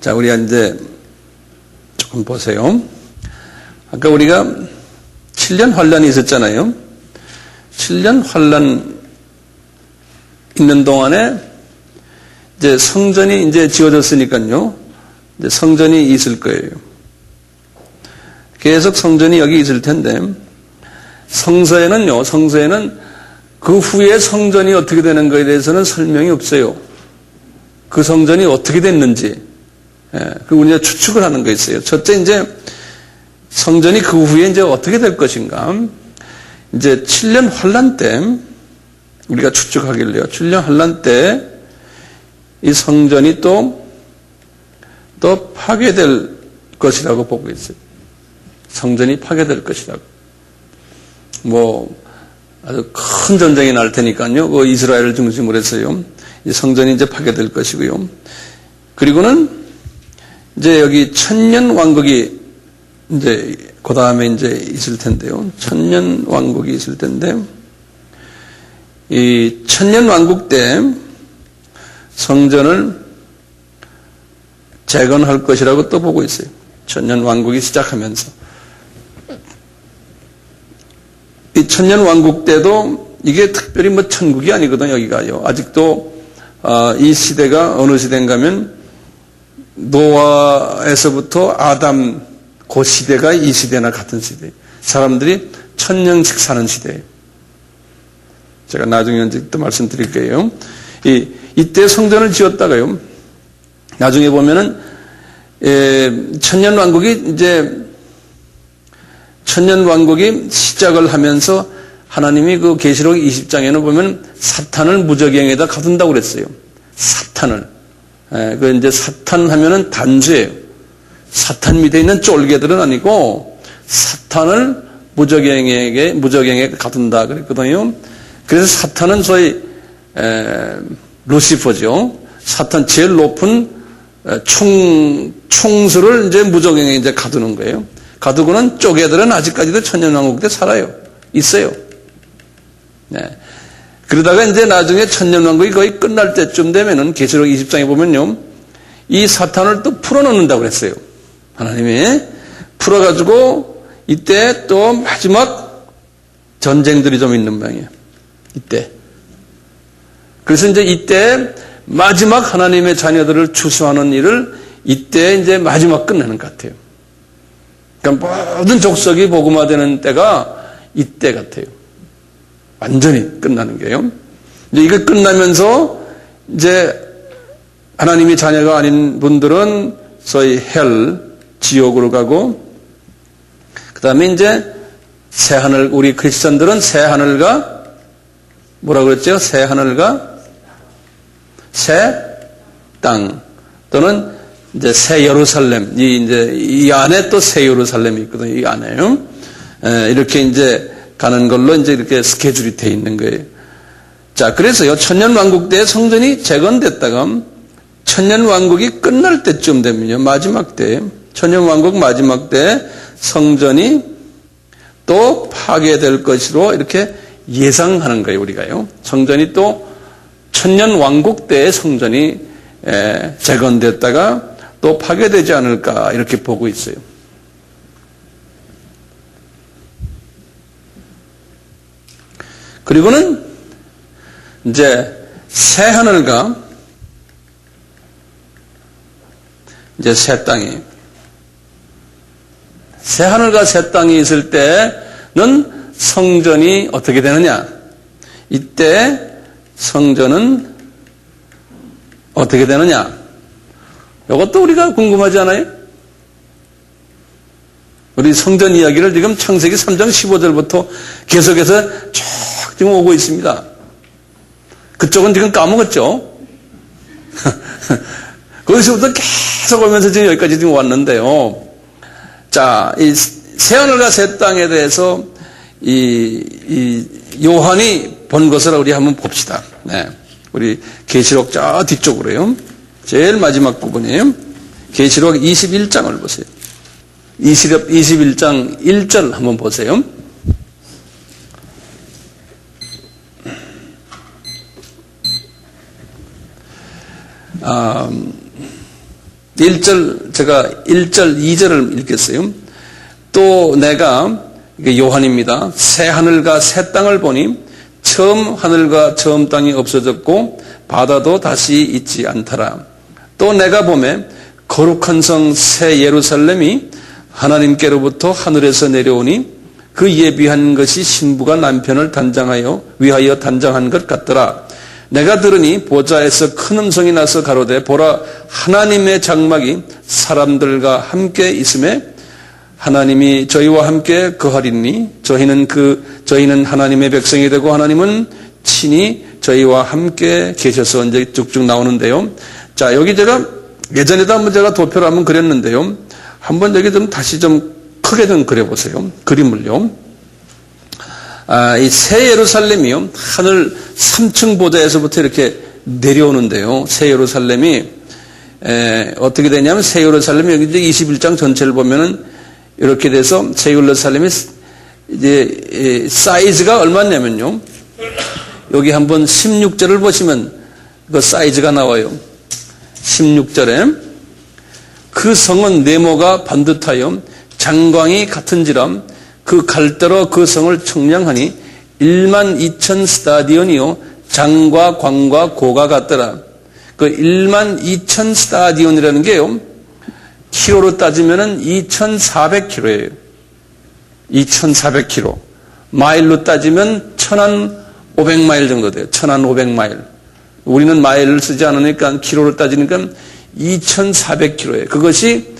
자, 우리가 이제 조금 보세요. 아까 우리가 7년 환란이 있었잖아요. 7년 환란 있는 동안에 이제 성전이 이제 지어졌으니까요. 이제 성전이 있을 거예요. 계속 성전이 여기 있을 텐데, 성서에는 그 후에 성전이 어떻게 되는 거에 대해서는 설명이 없어요. 그 성전이 어떻게 됐는지, 그 우리가 추측을 하는 거 있어요. 첫째, 이제 성전이 그 후에 이제 어떻게 될 것인가. 이제 7년 환란 때, 우리가 추측하길래요. 7년 환란 때, 이 성전이 또 파괴될 것이라고 보고 있어요. 성전이 파괴될 것이라고. 아주 큰 전쟁이 날 테니까요. 그 이스라엘을 중심으로 해서요. 이 성전이 이제 파괴될 것이고요. 그리고는 이제 여기 천년 왕국이 이제 그 다음에 이제 있을 텐데요. 천년 왕국이 있을 텐데, 이 천년 왕국 때 성전을 재건할 것이라고 또 보고 있어요. 천년 왕국이 시작하면서. 이 천년 왕국 때도 이게 특별히 천국이 아니거든요, 여기가요. 아직도, 이 시대가 어느 시대인가 하면 노아에서부터 아담, 그 시대가 이 시대나 같은 시대예요. 사람들이 1000년씩 사는 시대예요. 제가 나중에 이제 또 말씀드릴게요. 이때 성전을 지었다가요. 나중에 보면은, 천년 왕국이 시작을 하면서 하나님이 그 계시록 20장에는 보면 사탄을 무저갱에다 가둔다고 그랬어요. 사탄을. 그 이제 사탄 하면은 단수예요. 사탄 밑에 있는 쫄개들은 아니고 사탄을 무저갱에 가둔다 그랬거든요. 그래서 사탄은 소위, 루시퍼죠. 사탄 제일 높은 총수를 이제 무저갱에 이제 가두는 거예요. 가두고는 쪼개들은 아직까지도 천년왕국 때 살아요. 있어요. 네. 그러다가 이제 나중에 천년왕국이 거의 끝날 때쯤 되면은 계시록 20장에 보면요. 이 사탄을 또 풀어놓는다고 그랬어요. 하나님이 풀어가지고 이때 또 마지막 전쟁들이 좀 있는 모양이에요. 이때. 그래서 이제 이때 마지막 하나님의 자녀들을 추수하는 일을 이때 이제 마지막 끝내는 것 같아요. 그러니까 모든 족속이 복음화되는 때가 이때 같아요. 완전히 끝나는 게요. 이제 이거 끝나면서 이제 하나님의 자녀가 아닌 분들은 소위 지옥으로 가고, 그 다음에 이제 새하늘, 우리 크리스천들은 새하늘과 뭐라고 그랬죠? 새하늘과 새 땅 또는 이제 새 예루살렘, 이 안에 또 새 예루살렘이 있거든요. 이 안에요. 이렇게 이제 가는 걸로 이제 이렇게 스케줄이 돼 있는 거예요. 자, 그래서요, 천년왕국 때 성전이 재건됐다가 천년왕국이 끝날 때쯤 되면요, 마지막 때, 천년왕국 마지막 때 성전이 또 파괴될 것으로 이렇게 예상하는 거예요, 우리가요. 성전이 또 천년왕국 때 성전이 재건됐다가 또 파괴되지 않을까 이렇게 보고 있어요. 그리고는 이제 새 하늘과 이제 새 땅이, 새 하늘과 새 땅이 있을 때는 성전이 어떻게 되느냐? 이때 성전은 어떻게 되느냐? 이것도 우리가 궁금하지 않아요? 우리 성전 이야기를 지금 창세기 3장 15절부터 계속해서 쭉 지금 오고 있습니다. 그쪽은 지금 까먹었죠? 거기서부터 계속 오면서 지금 여기까지 지금 왔는데요. 자, 이 새하늘과 새 땅에 대해서 이 요한이 본 것을 우리 한번 봅시다. 네. 우리 계시록 저 뒤쪽으로요. 제일 마지막 부분이에요. 계시록 21장을 보세요. 21장 1절 한번 보세요. 제가 1절, 2절을 읽겠어요. 또 내가, 이게 요한입니다. 새 하늘과 새 땅을 보니 처음 하늘과 처음 땅이 없어졌고 바다도 다시 있지 않더라. 또 내가 보매 거룩한 성 새 예루살렘이 하나님께로부터 하늘에서 내려오니 그 예비한 것이 신부가 남편을 위하여 단장한 것 같더라. 내가 들으니 보좌에서 큰 음성이 나서 가로되 보라 하나님의 장막이 사람들과 함께 있음에 하나님이 저희와 함께 거하리니 저희는 하나님의 백성이 되고 하나님은 친히 저희와 함께 계셔서 이제 쭉쭉 나오는데요. 자, 여기 제가 예전에도 한번 제가 도표를 한번 그렸는데요. 한번 여기 좀 다시 좀 크게 좀 그려보세요. 그림을요. 이 새 예루살렘이요. 하늘 3층 보좌에서부터 이렇게 내려오는데요. 새 예루살렘이 어떻게 되냐면 새 예루살렘이 여기 이제 21장 전체를 보면은 이렇게 돼서 새 예루살렘이 이제 사이즈가 얼마냐면요. 여기 한번 16절을 보시면 그 사이즈가 나와요. 16절에 그 성은 네모가 반듯하여 장광이 같은지라 그 갈대로 그 성을 청량하니 12,000 스타디온이요 장과 광과 고가 같더라. 그 12,000 스타디온이라는 게요 키로로 따지면은 2,400km예요. 2,400km. 마일로 따지면 1,500마일 정도 돼요. 1,500마일. 우리는 마일을 쓰지 않으니까 키로로 따지니까 2,400km예요. 그것이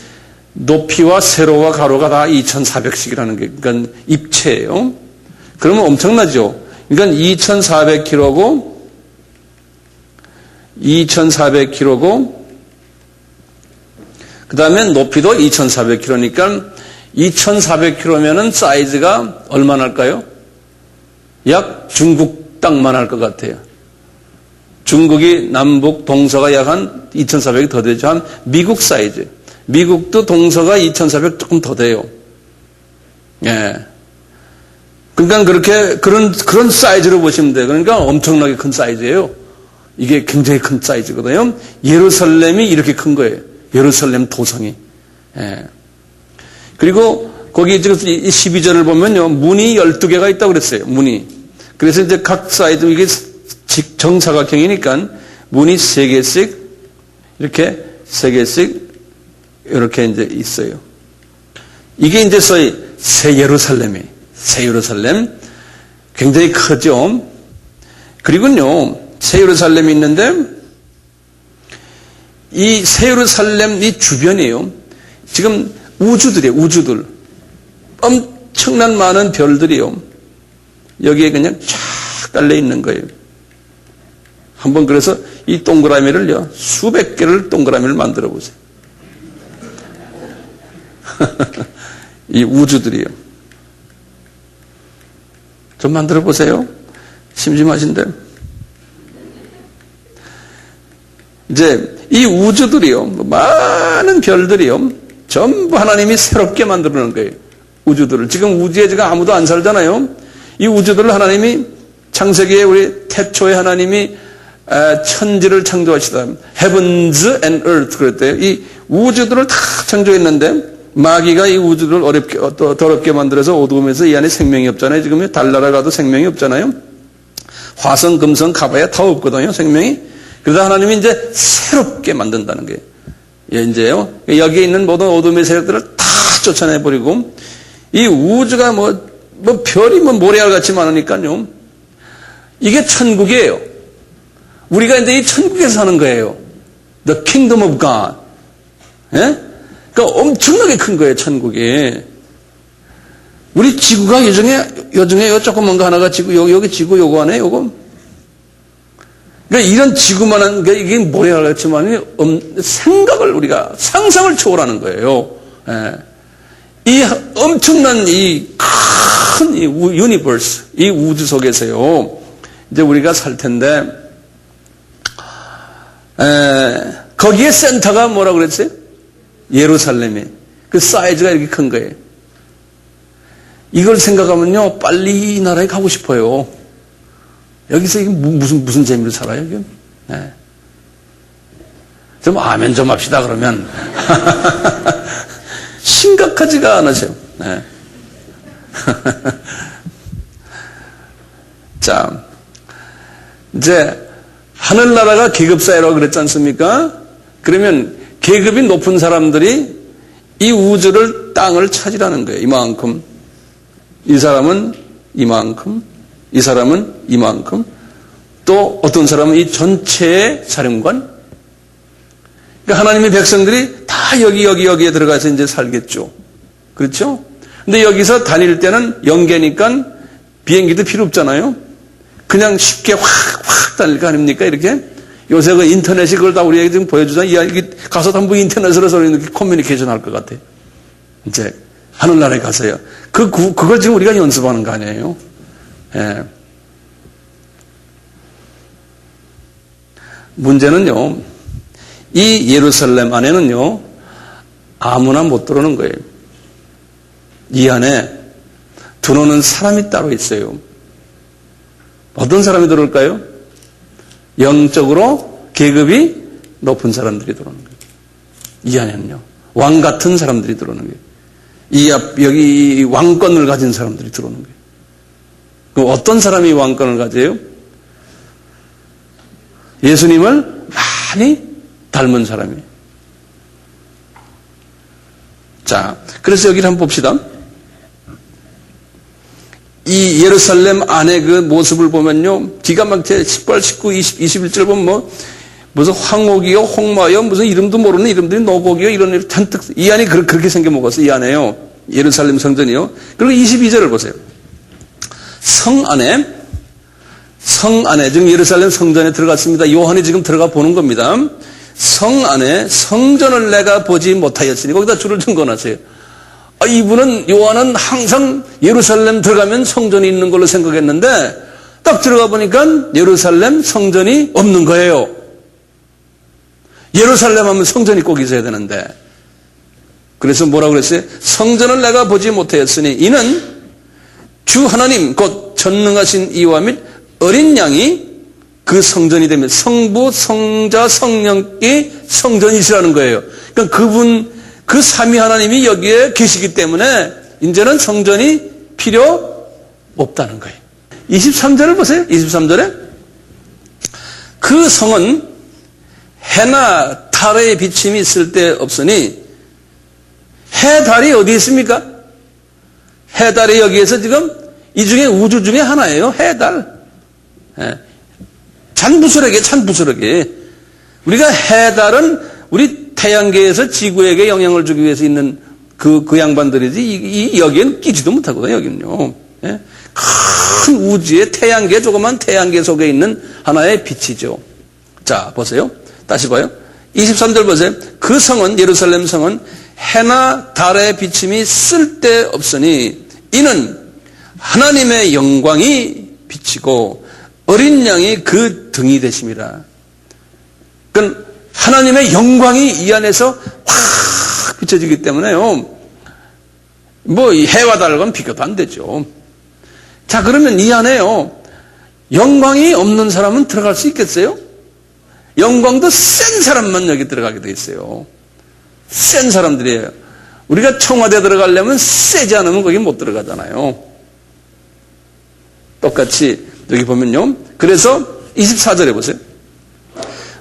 높이와 세로와 가로가 다 2,400씩이라는 게, 그러니까 입체예요. 그러면 엄청나죠? 그러니까 2,400km고, 그 다음에 높이도 2,400km니까 2,400km면은 사이즈가 얼마나 할까요? 약 중국 땅만 할 것 같아요. 중국이 남북 동서가 약 한 2,400이 더 되죠. 한 미국 사이즈. 미국도 동서가 2,400 조금 더 돼요. 예. 그러니까 그런 사이즈로 보시면 돼요. 그러니까 엄청나게 큰 사이즈예요. 이게 굉장히 큰 사이즈거든요. 예루살렘이 이렇게 큰 거예요. 예루살렘 도성이. 예. 그리고 거기 지금 12절을 보면요. 문이 12개가 있다고 그랬어요. 문이. 그래서 이제 각 사이드 이게 정사각형이니까 문이 3개씩 이렇게 3개씩 이렇게 이제 있어요. 이게 이제 소위 새 예루살렘이, 새 예루살렘. 굉장히 크죠? 그리고요, 새 예루살렘이 있는데, 이 새 예루살렘 이 주변이에요. 지금 우주들이에요, 우주들. 엄청난 많은 별들이요. 여기에 그냥 쫙 깔려 있는 거예요. 한번 그래서 이 동그라미를요, 수백 개를 동그라미를 만들어 보세요. 이 우주들이요. 좀 만들어 보세요. 심심하신데. 이제 이 우주들이요. 많은 별들이요. 전부 하나님이 새롭게 만들어 놓은 거예요. 우주들을. 지금 우주에 지금 아무도 안 살잖아요. 이 우주들을 하나님이 창세기에 우리 태초에 하나님이 천지를 창조하시다. Heavens and earth 그랬대요. 이 우주들을 다 창조했는데 마귀가 이 우주를 더럽게 만들어서 어두움에서 이 안에 생명이 없잖아요. 지금 달나라 가도 생명이 없잖아요. 화성, 금성 가봐야 다 없거든요. 생명이. 그러다 하나님이 이제 새롭게 만든다는 거예요. 예, 이제요. 여기에 있는 모든 어둠의 세력들을 다 쫓아내버리고 이 우주가 별이 모래알같이 많으니까요. 이게 천국이에요. 우리가 이제 이 천국에 사는 거예요. The kingdom of God. 예? 그러니까 엄청나게 큰 거예요, 천국이. 우리 지구가 요즘에 요 조그만 거 하나가 지구, 여기 지구 요거 하네, 요거. 그러니까 이런 지구만한 게 이게 모래알같지만 생각을 우리가 상상을 초월하는 거예요. 예. 이 엄청난 이 큰 이 유니버스, 이 우주 속에서요. 이제 우리가 살 텐데, 거기에 센터가 뭐라고 그랬어요? 예루살렘이. 그 사이즈가 이렇게 큰 거예요. 이걸 생각하면요, 빨리 이 나라에 가고 싶어요. 여기서 이게 무슨 재미로 살아요, 이게? 네. 좀 아멘 좀 합시다, 그러면. 심각하지가 않으세요. 네. 자, 이제, 하늘나라가 계급사회라고 그랬지 않습니까? 그러면 계급이 높은 사람들이 이 우주를, 땅을 차지하는 거예요. 이만큼. 이 사람은 이만큼. 이 사람은 이만큼. 또 어떤 사람은 이 전체의 사령관. 그러니까 하나님의 백성들이 다 여기에 들어가서 이제 살겠죠. 그렇죠? 근데 여기서 다닐 때는 영계니까 비행기도 필요 없잖아요. 그냥 쉽게 확 다닐 거 아닙니까? 이렇게. 요새 그 인터넷이 그걸 다 우리에게 지금 보여주잖아요. 이게 가서 한번 인터넷으로 서로 이렇게 커뮤니케이션 할 것 같아요. 이제 하늘나라에 가서요. 그걸 지금 우리가 연습하는 거 아니에요? 예. 문제는요, 이 예루살렘 안에는요, 아무나 못 들어오는 거예요. 이 안에 들어오는 사람이 따로 있어요. 어떤 사람이 들어올까요? 영적으로 계급이 높은 사람들이 들어오는 거예요. 이 안에는요, 왕 같은 사람들이 들어오는 거예요. 여기 왕권을 가진 사람들이 들어오는 거예요. 그럼 어떤 사람이 왕권을 가져요? 예수님을 많이 닮은 사람이에요. 자, 그래서 여기를 한번 봅시다. 이 예루살렘 안에 그 모습을 보면요, 기가 막히게 18, 19, 20, 21절 보면 무슨 황옥이요, 홍마요, 무슨 이름도 모르는 이름들이 노곡이요, 이런 일 잔뜩, 이 안이 그렇게 생겨먹었어, 이 안에요. 예루살렘 성전이요. 그리고 22절을 보세요. 성 안에, 지금 예루살렘 성전에 들어갔습니다. 요한이 지금 들어가 보는 겁니다. 성 안에 성전을 내가 보지 못하였으니, 거기다 줄을 증거놨어요. 이분은, 요한은 항상 예루살렘 들어가면 성전이 있는 걸로 생각했는데, 딱 들어가 보니까 예루살렘 성전이 없는 거예요. 예루살렘 하면 성전이 꼭 있어야 되는데. 그래서 뭐라고 그랬어요? 성전을 내가 보지 못하였으니, 이는 주 하나님, 곧 전능하신 이와 및 어린 양이 그 성전이 되면 성부, 성자, 성령이 성전이시라는 거예요. 그러니까 그 삼위 하나님이 여기에 계시기 때문에 이제는 성전이 필요 없다는 거예요. 23절을 보세요. 23절에 그 성은 해나 달의 비침이 있을 때 없으니, 해, 달이 어디 있습니까? 해, 달이 여기에서 지금 이 중에 우주 중에 하나예요. 해, 달. 찬부스러기. 우리가 해, 달은 우리 태양계에서 지구에게 영향을 주기 위해서 있는 그 양반들이지, 여기엔 끼지도 못하거든요, 여기는요. 예? 큰 우주의 태양계, 조그만 태양계 속에 있는 하나의 빛이죠. 자, 보세요. 다시 봐요. 23절 보세요. 그 성은, 예루살렘 성은 해나 달의 비침이 쓸데없으니, 이는 하나님의 영광이 비치고 어린 양이 그 등이 되심이라. 그러니까 하나님의 영광이 이 안에서 확 비춰지기 때문에요, 뭐 이 해와 달과는 비교도 안 되죠. 자, 그러면 이 안에요, 영광이 없는 사람은 들어갈 수 있겠어요? 영광도 센 사람만 여기 들어가게 돼 있어요. 센 사람들이에요. 우리가 청와대 들어가려면 세지 않으면 거기 못 들어가잖아요. 똑같이 여기 보면요, 그래서 24절에 보세요.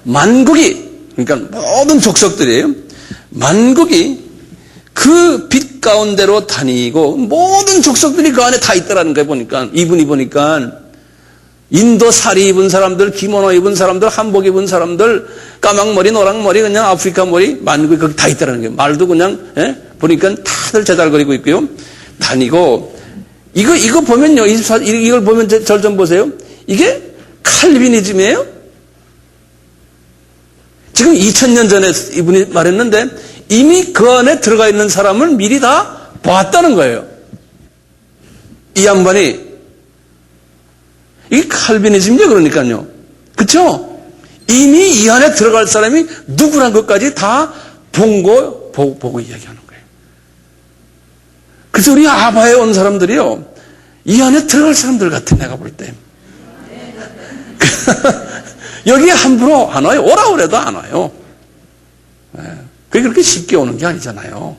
만국이, 그러니까 모든 족속들이에요. 만국이 그 빛 가운데로 다니고 모든 족속들이 그 안에 다 있더라는 거예요. 보니까 이분이 보니까 인도 사리 입은 사람들, 기모노 입은 사람들, 한복 입은 사람들, 까망머리, 노랑머리, 그냥 아프리카 머리, 만국이 거기 다 있더라는 거예요. 말도 그냥, 보니까 다들 제달거리고 있고요. 다니고, 이거 보면요, 이걸 보면 절 좀 보세요. 이게 칼비니즘이에요? 지금 2000년 전에 이분이 말했는데, 이미 그 안에 들어가 있는 사람을 미리 다 봤다는 거예요. 이 양반이. 이게 칼비니즘이죠, 그러니까요. 그쵸? 이미 이 안에 들어갈 사람이 누구란 것까지 다 보고 이야기하는 거예요. 그래서 우리 아바에 온 사람들이요, 이 안에 들어갈 사람들 같아, 내가 볼 때. 여기에 함부로 안 와요. 오라 그래도 안 와요. 그게 그렇게 쉽게 오는 게 아니잖아요.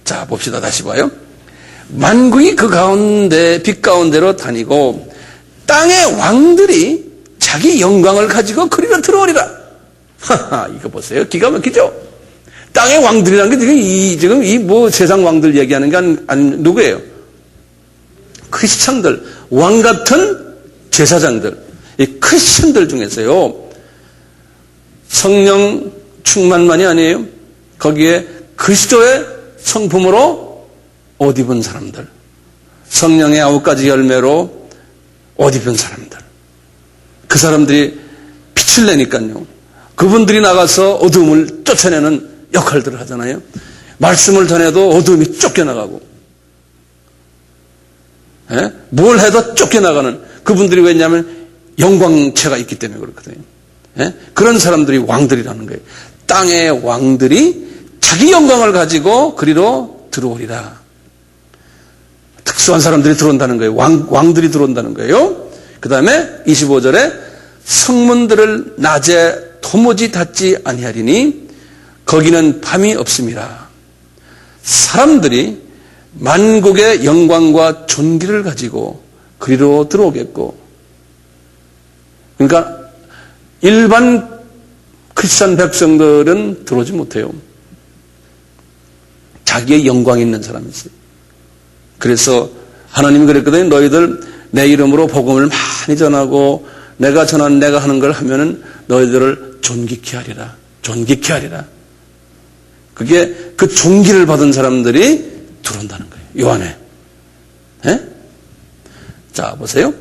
자, 봅시다. 다시 봐요. 만국이 그 가운데, 빛 가운데로 다니고 땅의 왕들이 자기 영광을 가지고 그리로 들어오리라. 하하, 이거 보세요. 기가 막히죠? 땅의 왕들이라는 게 지금 이 뭐 세상 왕들 얘기하는 게 아니 누구예요? 크리스천들, 왕 같은 제사장들, 이 크리스천들 중에서요, 성령 충만만이 아니에요. 거기에 그리스도의 성품으로 옷 입은 사람들, 성령의 9가지 열매로 옷 입은 사람들, 그 사람들이 빛을 내니까요, 그분들이 나가서 어두움을 쫓아내는 역할들을 하잖아요. 말씀을 전해도 어두움이 쫓겨나가고, 뭘 해도 쫓겨나가는 그분들이 왜냐하면 영광체가 있기 때문에 그렇거든요. 그런 사람들이 왕들이라는 거예요. 땅의 왕들이 자기 영광을 가지고 그리로 들어오리라. 특수한 사람들이 들어온다는 거예요. 왕들이 들어온다는 거예요. 그 다음에 25절에 성문들을 낮에 도무지 닫지 아니하리니 거기는 밤이 없음이라. 사람들이 만국의 영광과 존귀를 가지고 그리로 들어오겠고, 그러니까 일반 크리스천 백성들은 들어오지 못해요. 자기의 영광이 있는 사람이 있어요. 그래서 하나님이 그랬거든요. 너희들 내 이름으로 복음을 많이 전하고 내가 하는 걸 하면은 너희들을 존귀케 하리라. 존귀케 하리라. 그게 그 존귀를 받은 사람들이 들어온다는 거예요. 요 안에. 자, 보세요.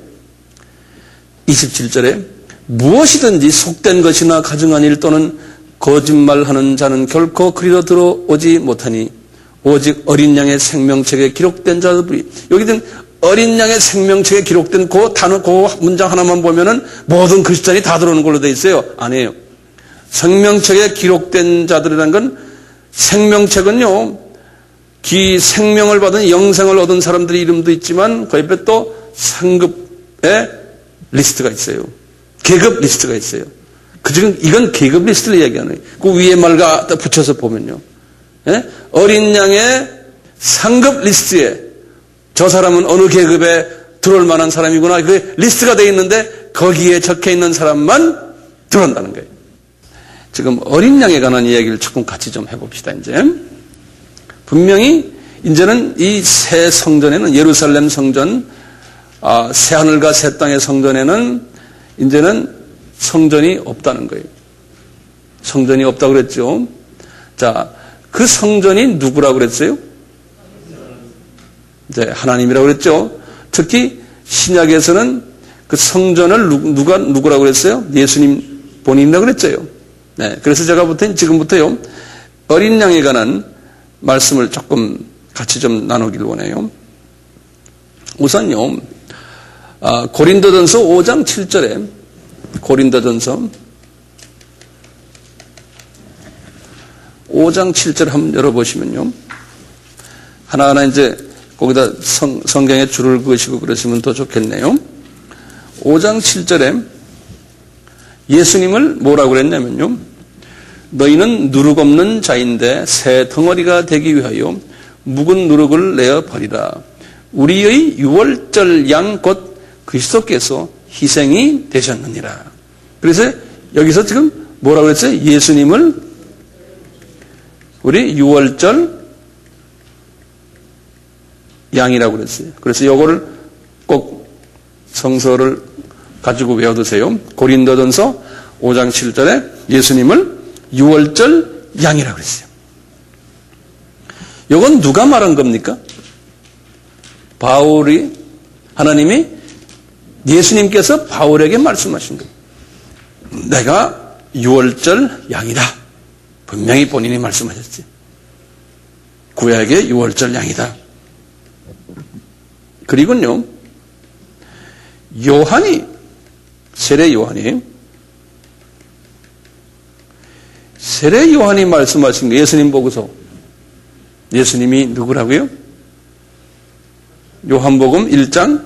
27절에 무엇이든지 속된 것이나 가증한 일 또는 거짓말하는 자는 결코 그리로 들어오지 못하니 오직 어린 양의 생명책에 기록된 자들이. 여기는 어린 양의 생명책에 기록된 그 단어, 그 문장 하나만 보면은 모든 크리스천이 다 들어오는 걸로 돼 있어요. 아니에요. 생명책에 기록된 자들이라는 건, 생명책은요, 생명을 받은 영생을 얻은 사람들의 이름도 있지만 그 옆에 또 상급의 리스트가 있어요. 계급 리스트가 있어요. 지금 이건 계급 리스트를 얘기하는 거예요. 그 위에 말과 붙여서 보면요, 어린 양의 상급 리스트에 저 사람은 어느 계급에 들어올 만한 사람이구나, 그 리스트가 되어 있는데 거기에 적혀 있는 사람만 들어온다는 거예요. 지금 어린 양에 관한 이야기를 조금 같이 좀 해봅시다. 이제 분명히 이제는 이 새 성전에는, 예루살렘 성전, 새 하늘과 새 땅의 성전에는 이제는 성전이 없다는 거예요. 성전이 없다고 그랬죠. 자, 그 성전이 누구라고 그랬어요? 이제 하나님이라고 그랬죠. 특히 신약에서는 그 성전을 누구라고 그랬어요? 예수님 본인이라고 그랬죠. 네, 그래서 제가 지금부터요, 어린 양에 관한 말씀을 조금 같이 좀 나누길 원해요. 우선요, 고린도전서 5장 7절에, 고린도전서 5장 7절 한번 열어보시면요, 하나하나 이제 거기다 성경에 줄을 그으시고 그러시면 더 좋겠네요. 5장 7절에 예수님을 뭐라고 그랬냐면요, 너희는 누룩 없는 자인데 새 덩어리가 되기 위하여 묵은 누룩을 내어 버리라. 우리의 유월절 양 곧 그리스도께서 희생이 되셨느니라. 그래서 여기서 지금 뭐라고 했어요? 예수님을 우리 유월절 양이라고 그랬어요. 그래서 요거를 꼭 성서를 가지고 외워두세요. 고린도전서 5장 7절에 예수님을 유월절 양이라고 그랬어요. 요건 누가 말한 겁니까? 하나님이 예수님께서 바울에게 말씀하신 거예요. 내가 유월절 양이다. 분명히 본인이 말씀하셨지. 구약의 유월절 양이다. 그리고요, 세례 요한이 말씀하신 거, 예수님 보고서. 예수님이 누구라고요? 요한복음 1장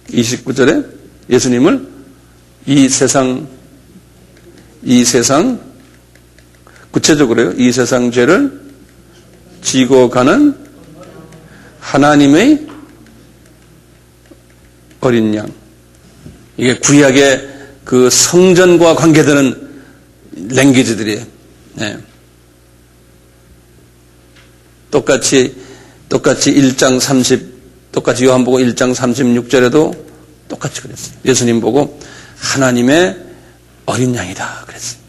29절에 예수님을 이 세상 이 세상, 구체적으로요, 이 세상 죄를 지고 가는 하나님의 어린 양. 이게 구약의 그 성전과 관계되는 랭귀지들이에요. 네. 똑같이 1장 30, 똑같이 요한복음 1장 36절에도 똑같이 그랬어요. 예수님 보고 하나님의 어린 양이다 그랬어요.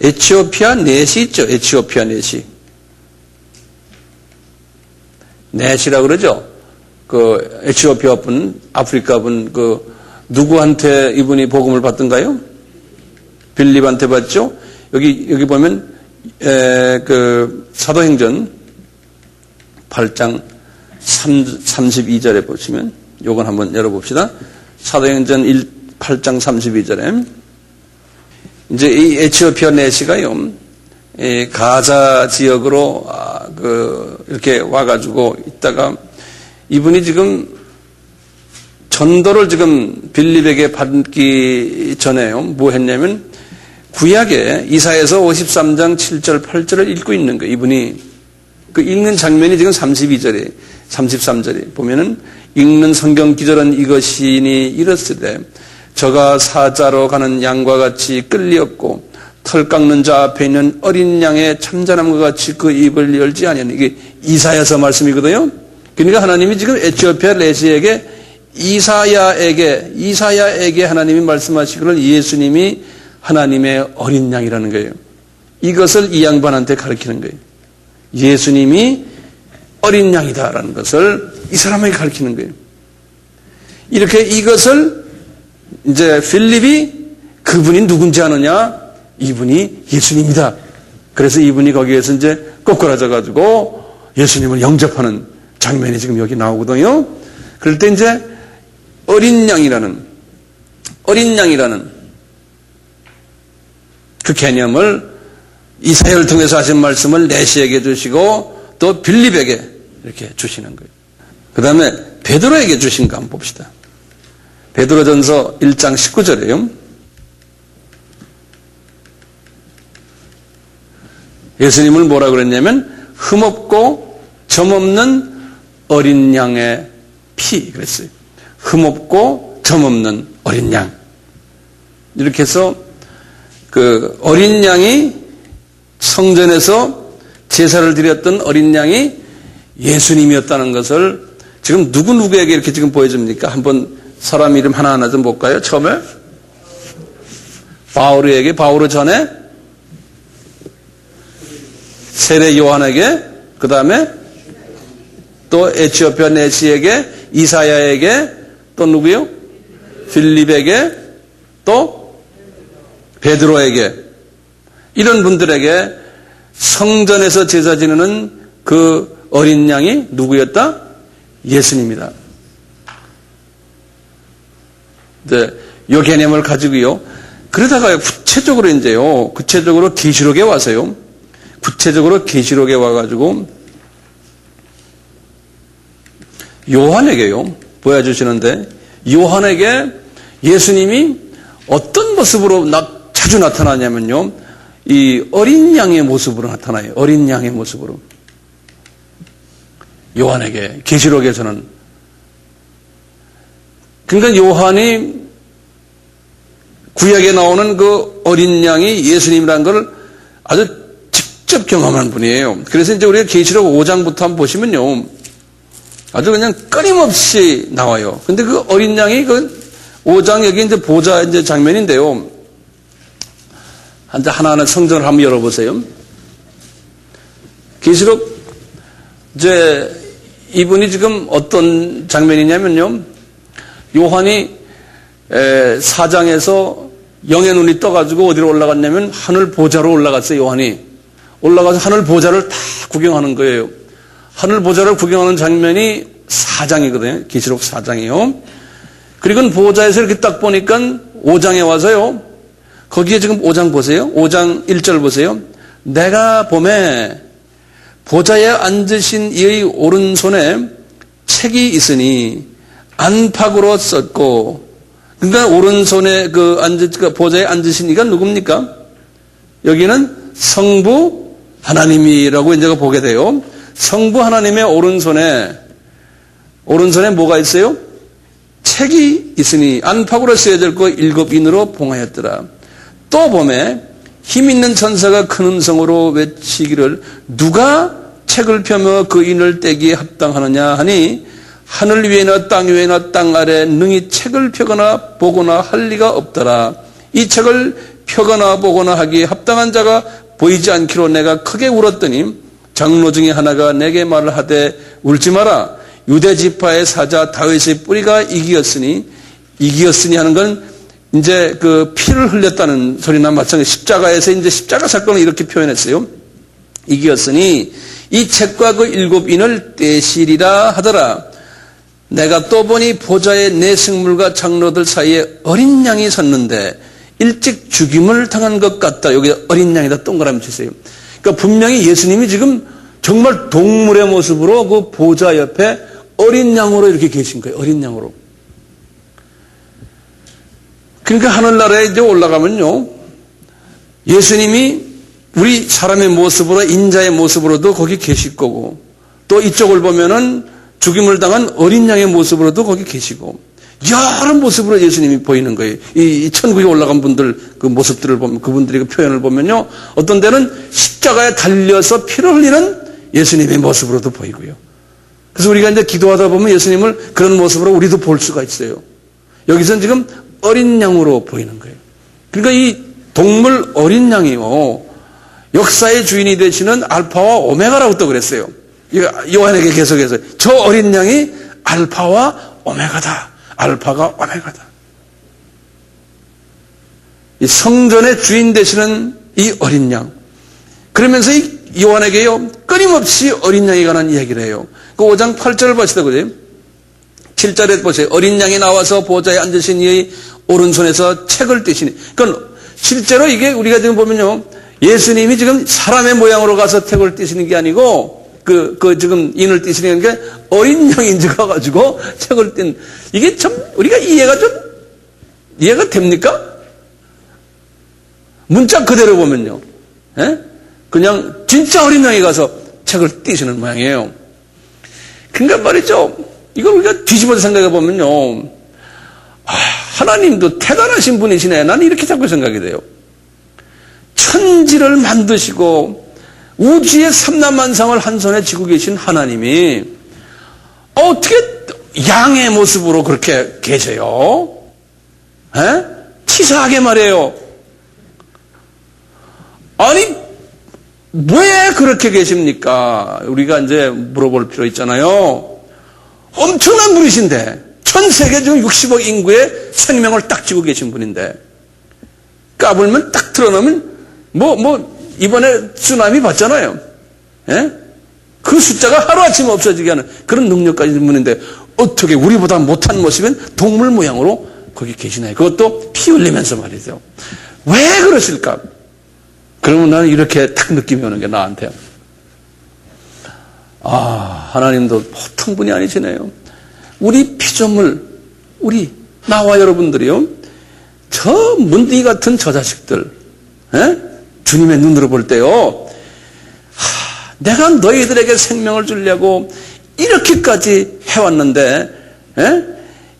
에티오피아 넷이 있죠. 에티오피아 넷이. 넷이라고 그러죠. 그 에티오피아 분, 아프리카 분, 그 누구한테 이분이 복음을 받던가요? 빌립한테 받죠. 여기 보면 그 사도행전 8장 32절에 보시면 요건 한번 열어봅시다. 사도행전 8장 32절에 이제 이 에티오피아 내시가요, 가자 지역으로 이렇게 와가지고 있다가 이분이 지금 전도를 지금 빌립에게 받기 전에요, 뭐 했냐면 구약에 이사야서 53장 7절 8절을 읽고 있는 거예요. 이분이 그 읽는 장면이 지금 32절에 33절에 보면은 읽는 성경 기절은 이것이니 이렇으되 저가 사자로 가는 양과 같이 끌리었고 털 깎는 자 앞에 있는 어린 양의 참자남과 같이 그 입을 열지 아니하니, 이게 이사야서 말씀이거든요. 그러니까 하나님이 지금 에티오피아 레시에게 이사야에게 하나님이 말씀하시기를 예수님이 하나님의 어린 양이라는 거예요. 이것을 이 양반한테 가르치는 거예요. 예수님이 어린 양이다라는 것을 이 사람에게 가르치는 거예요. 이렇게 이것을 이제 필립이 그분이 누군지 아느냐? 이분이 예수님이다. 그래서 이분이 거기에서 이제 꼬꾸라져-가지고 예수님을 영접하는 장면이 지금 여기 나오거든요. 그럴 때 이제 어린 양이라는 그 개념을 이사야를 통해서 하신 말씀을 내시에게 주시고 또 빌립에게 이렇게 주시는 거예요. 그 다음에 베드로에게 주신 거 한번 봅시다. 베드로전서 1장 19절이에요. 예수님을 뭐라 그랬냐면 흠없고 점없는 어린 양의 피 그랬어요. 흠없고 점없는 어린 양. 이렇게 해서 그 어린 양이 성전에서 제사를 드렸던 어린 양이 예수님이었다는 것을 지금 누구에게 이렇게 지금 보여줍니까? 한번 사람 이름 하나하나 좀 볼까요? 처음에 바오르에게, 바오르 전에 세례 요한에게, 그 다음에 또 에티오피아 내시에게, 이사야에게, 또 누구요? 필립에게, 또 베드로에게, 이런 분들에게 성전에서 제사 지내는 그 어린 양이 누구였다? 예수님이다. 네, 이 개념을 가지고요. 그러다가요, 구체적으로 계시록에 와서요. 구체적으로 계시록에 와가지고 요한에게요, 보여주시는데, 요한에게 예수님이 어떤 모습으로 자주 나타나냐면요, 이 어린 양의 모습으로 나타나요. 어린 양의 모습으로. 요한에게, 계시록에서는. 그러니까 요한이 구약에 나오는 그 어린 양이 예수님이라는 걸 아주 직접 경험한 분이에요. 그래서 이제 우리가 계시록 5장부터 한번 보시면요, 아주 그냥 끊임없이 나와요. 근데 그 어린 양이 그 5장 여기 이제 보좌 이제 장면인데요. 하나하나 성전을 한번 열어보세요. 계시록 이제 이분이 지금 어떤 장면이냐면요, 요한이 4장에서 영의 눈이 떠가지고 어디로 올라갔냐면 하늘 보좌로 올라갔어요. 요한이 올라가서 하늘 보좌를 다 구경하는 거예요. 하늘 보좌를 구경하는 장면이 4장이거든요. 계시록 4장이요. 그리고 보좌에서 이렇게 딱 보니까 5장에 와서요, 거기에 지금 5장 보세요. 5장 1절 보세요. 내가 봄에 보좌에 앉으신 이의 오른손에 책이 있으니 안팎으로 썼고, 그러니까 오른손에 그 보좌에 앉으신 이가 누굽니까? 여기는 성부 하나님이라고 이제 보게 돼요. 성부 하나님의 오른손에 뭐가 있어요? 책이 있으니 안팎으로 쓰여질 거 7인으로 봉하였더라. 또 보매 힘 있는 천사가 큰 음성으로 외치기를 누가 책을 펴며 그 인을 떼기에 합당하느냐 하니 하늘 위에나 땅 위에나 땅 아래 능히 책을 펴거나 보거나 할 리가 없더라. 이 책을 펴거나 보거나 하기에 합당한 자가 보이지 않기로 내가 크게 울었더니 장로 중에 하나가 내게 말을 하되 울지 마라. 유대 지파의 사자 다윗의 뿌리가 이기었으니 하는 건 이제 그 피를 흘렸다는 소리나 마찬가지. 십자가에서 이제 십자가 사건을 이렇게 표현했어요. 이기었으니 이 책과 그 7인을 떼시리라 하더라. 내가 또 보니 보좌의 네 생물과 장로들 사이에 어린 양이 섰는데 일찍 죽임을 당한 것 같다. 여기 어린 양이다 동그라미 치세요. 그러니까 분명히 예수님이 지금 정말 동물의 모습으로 그 보좌 옆에 어린 양으로 이렇게 계신 거예요. 어린 양으로. 그러니까 하늘나라에 이제 올라가면요, 예수님이 우리 사람의 모습으로 인자의 모습으로도 거기 계실 거고, 또 이쪽을 보면은 죽임을 당한 어린 양의 모습으로도 거기 계시고, 여러 모습으로 예수님이 보이는 거예요. 이 천국에 올라간 분들 그 모습들을 보면, 그분들의 그 표현을 보면요, 어떤 데는 십자가에 달려서 피를 흘리는 예수님의 모습으로도 보이고요. 그래서 우리가 이제 기도하다 보면 예수님을 그런 모습으로 우리도 볼 수가 있어요. 여기서는 지금 어린 양으로 보이는 거예요. 그러니까 이 동물 어린 양이요, 역사의 주인이 되시는 알파와 오메가라고 또 그랬어요. 요한에게 계속해서 저 어린 양이 알파와 오메가다. 알파가 오메가다. 이 성전의 주인 되시는 이 어린 양. 그러면서 이 요한에게요, 끊임없이 어린 양에 관한 이야기를 해요. 그 5장 8절을 보시다 그래요. 7절에 보세요. 어린 양이 나와서 보좌에 앉으신 이의 오른손에서 책을 떼시니. 그러니까 실제로 이게 우리가 지금 보면요, 예수님이 지금 사람의 모양으로 가서 책을 떼시는 게 아니고 지금 인을 떼시는 게 어린 양이 이제 가가지고 책을 뗀. 이게 참 우리가 이해가 됩니까? 문자 그대로 보면요, 예? 그냥 진짜 어린 양이 가서 책을 떼시는 모양이에요. 그러니까 말이죠, 이걸 우리가 뒤집어서 생각해 보면요, 하나님도 대단하신 분이시네. 나는 이렇게 자꾸 생각이 돼요. 천지를 만드시고 우주의 삼라만상을 한 손에 쥐고 계신 하나님이 어떻게 양의 모습으로 그렇게 계세요? 에? 치사하게 말해요. 아니, 왜 그렇게 계십니까? 우리가 이제 물어볼 필요 있잖아요. 엄청난 분이신데, 전 세계 중 60억 인구의 생명을 딱 쥐고 계신 분인데, 까불면 딱 틀어놓으면, 이번에 쓰나미 봤잖아요. 예? 그 숫자가 하루아침에 없어지게 하는 그런 능력까지 있는 분인데, 어떻게 우리보다 못한 모습은 동물 모양으로 거기 계시나요? 그것도 피 흘리면서 말이죠. 왜 그러실까? 그러면 나는 이렇게 딱 느낌이 오는 게 나한테, 하나님도 보통 분이 아니시네요. 우리 피조물, 나와 여러분들이요, 저 문둥이 같은 저 자식들, 주님의 눈으로 볼 때요, 내가 너희들에게 생명을 주려고 이렇게까지 해왔는데,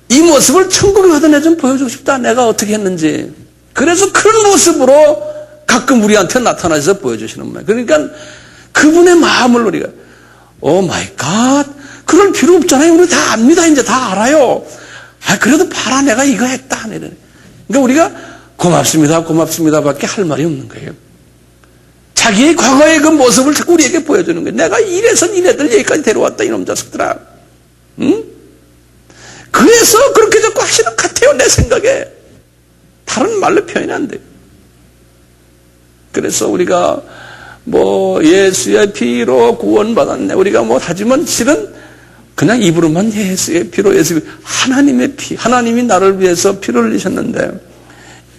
이 모습을 천국에 가서 내 좀 보여주고 싶다. 내가 어떻게 했는지. 그래서 그런 모습으로 가끔 우리한테 나타나셔서 보여주시는 거예요. 그러니까 그분의 마음을 우리가, 오 마이 갓, 그럴 필요 없잖아요. 우리 다 압니다. 이제 다 알아요. 그래도 봐라, 내가 이거 했다. 그러니까 우리가 고맙습니다 밖에 할 말이 없는 거예요. 자기의 과거의 그 모습을 자꾸 우리에게 보여주는 거예요. 내가 이래서 니네들 여기까지 데려왔다, 이놈 자식들아. 응? 그래서 그렇게 자꾸 하시는 것 같아요, 내 생각에. 다른 말로 표현이 안 돼요. 그래서 우리가 예수의 피로 구원받았네, 우리가 하지만 실은 그냥 입으로만 예수의 피로, 하나님의 피, 하나님이 나를 위해서 피를 흘리셨는데,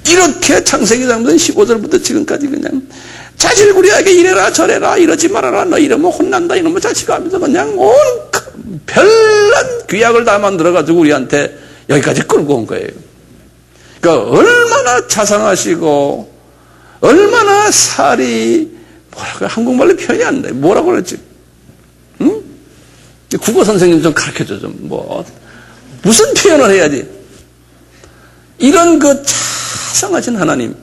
이렇게 창세기 3장 15절부터 지금까지 그냥 자질구레하게 이래라 저래라, 이러지 말아라, 너 이러면 혼난다, 이놈의 자식아 하면서 그냥 온 별난 규약을 다 만들어가지고 우리한테 여기까지 끌고 온 거예요. 그러니까 얼마나 자상하시고 얼마나 살이, 뭐라고, 한국말로 표현이 안 돼. 뭐라고 그랬지? 응? 국어 선생님 좀 가르쳐줘, 좀. 무슨 표현을 해야지? 이런 자상하신 하나님,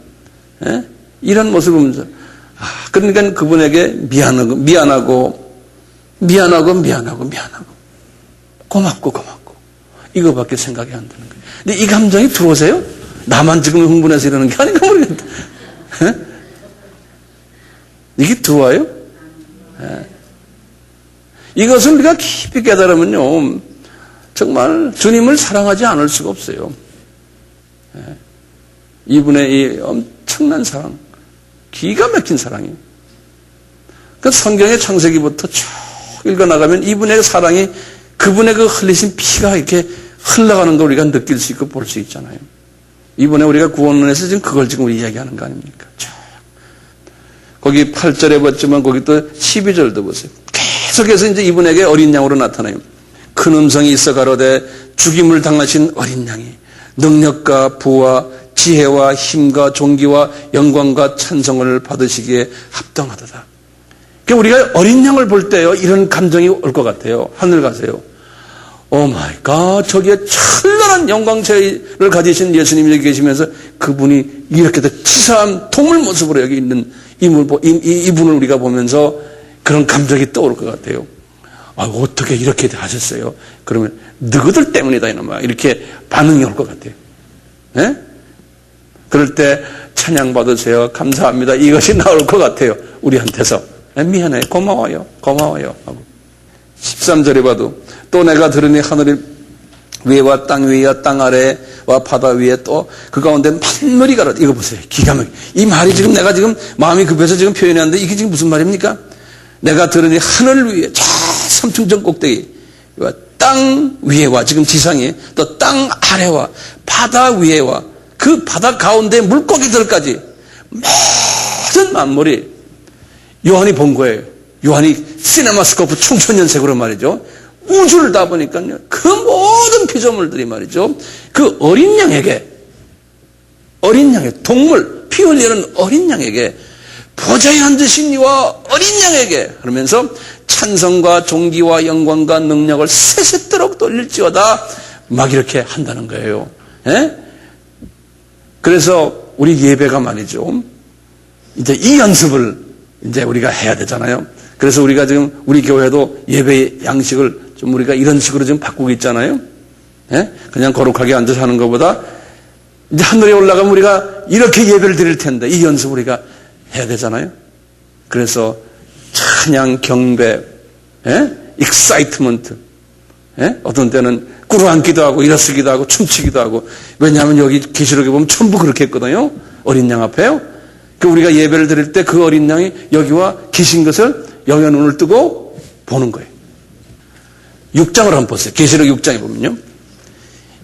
이런 모습을 보면서, 그러니까 그분에게 미안하고, 고맙고, 이거밖에 생각이 안 드는 거예요. 근데 이 감정이 들어오세요? 나만 지금 흥분해서 이러는 게 아닌가 모르겠다. 이게 들어와요? 이것을 우리가 깊이 깨달으면요, 정말 주님을 사랑하지 않을 수가 없어요. 이분의 이 엄청난 사랑, 기가 막힌 사랑이에요. 그 성경의 창세기부터 쭉 읽어나가면 이분의 사랑이, 그분의 그 흘리신 피가 이렇게 흘러가는 걸 우리가 느낄 수 있고 볼 수 있잖아요. 이번에 우리가 구원론에서 지금 그걸 지금 우리 이야기하는 거 아닙니까? 거기 8절에 봤지만 거기 또 12절도 보세요. 계속해서 이제 이분에게 어린 양으로 나타나요. 큰 음성이 있어 가로되 죽임을 당하신 어린 양이 능력과 부와 지혜와 힘과 존귀와 영광과 찬송을 받으시기에 합당하도다. 그러니까 우리가 어린 양을 볼 때요, 이런 감정이 올 것 같아요. 하늘 가세요. 오 마이 갓, 저기에 찬란한 영광체를 가지신 예수님이 여기 계시면서 그분이 이렇게 치사한 동물 모습으로 여기 있는 이분을 우리가 보면서 그런 감정이 떠오를 것 같아요. 어떻게 이렇게 하셨어요? 그러면 너희들 때문이다 이놈아, 이렇게 반응이 올 것 같아요. 그럴 때 찬양 받으세요, 감사합니다, 이것이 나올 것 같아요. 우리한테서 미안해, 고마워요 하고. 13절에 봐도 또 내가 들으니 하늘 위에와 땅 위와 땅 아래와 바다 위에 또 그 가운데 만물이 가라. 이거 보세요, 기가 막혀. 이 말이 지금 내가 지금 마음이 급해서 지금 표현했는데 이게 지금 무슨 말입니까? 내가 들으니 하늘 위에 저 삼층전 꼭대기와 땅 위에와, 지금 지상에, 또 땅 아래와 바다 위에와 그 바다 가운데 물고기들까지 모든 만물이 요한이 본 거예요. 요한이 시네마스코프 청천연색으로 말이죠. 우주를 다 보니까요, 그 모든 피조물들이 말이죠, 그 어린 양에게, 동물, 피 흘리는 어린 양에게, 보좌에 앉으신 이와 어린 양에게 하면서 찬성과 존귀와 영광과 능력을 세세토록 돌릴지어다, 막 이렇게 한다는 거예요. 그래서 우리 예배가 말이죠, 이제 이 연습을 이제 우리가 해야 되잖아요. 그래서 우리가 지금 우리 교회도 예배 양식을 좀 우리가 이런 식으로 지금 바꾸고 있잖아요. 그냥 거룩하게 앉아서 하는 것보다 이제 하늘에 올라가면 우리가 이렇게 예배를 드릴 텐데 이 연습 우리가 해야 되잖아요. 그래서 찬양, 경배, 익사이트먼트, 어떤 때는 꿇어앉기도 하고 일어서기도 하고 춤추기도 하고. 왜냐하면 여기 계시록에 보면 전부 그렇게 했거든요. 어린 양 앞에요. 그 우리가 예배를 드릴 때 그 어린 양이 여기와 계신 것을 영의 눈을 뜨고 보는 거예요. 6장을 한번 보세요. 계시록 6장에 보면요,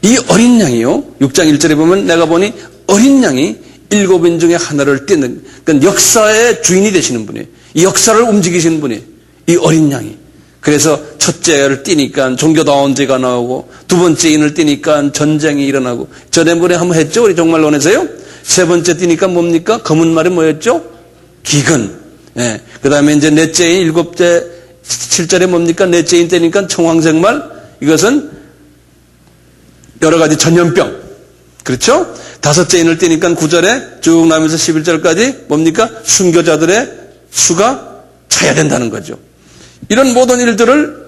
이 어린 양이요, 6장 1절에 보면 내가 보니 어린 양이 7인 중에 하나를 띠는, 그러니까 역사의 주인이 되시는 분이에요. 이 역사를 움직이시는 분이 이 어린 양이. 그래서 첫째를 띠니까 종교다운 죄가 나오고, 두 번째 인을 띠니까 전쟁이 일어나고, 전에번에 한번 했죠, 우리 종말론에서요. 세 번째 띠니까 뭡니까? 검은 말이 뭐였죠? 기근. 그 다음에 이제 넷째인, 일곱째 7절에 뭡니까? 넷째인 때니까 청황색 말. 이것은 여러 가지 전염병. 그렇죠? 다섯째 인을 띠니까 9절에 쭉 나면서 11절까지 뭡니까? 순교자들의 수가 차야 된다는 거죠. 이런 모든 일들을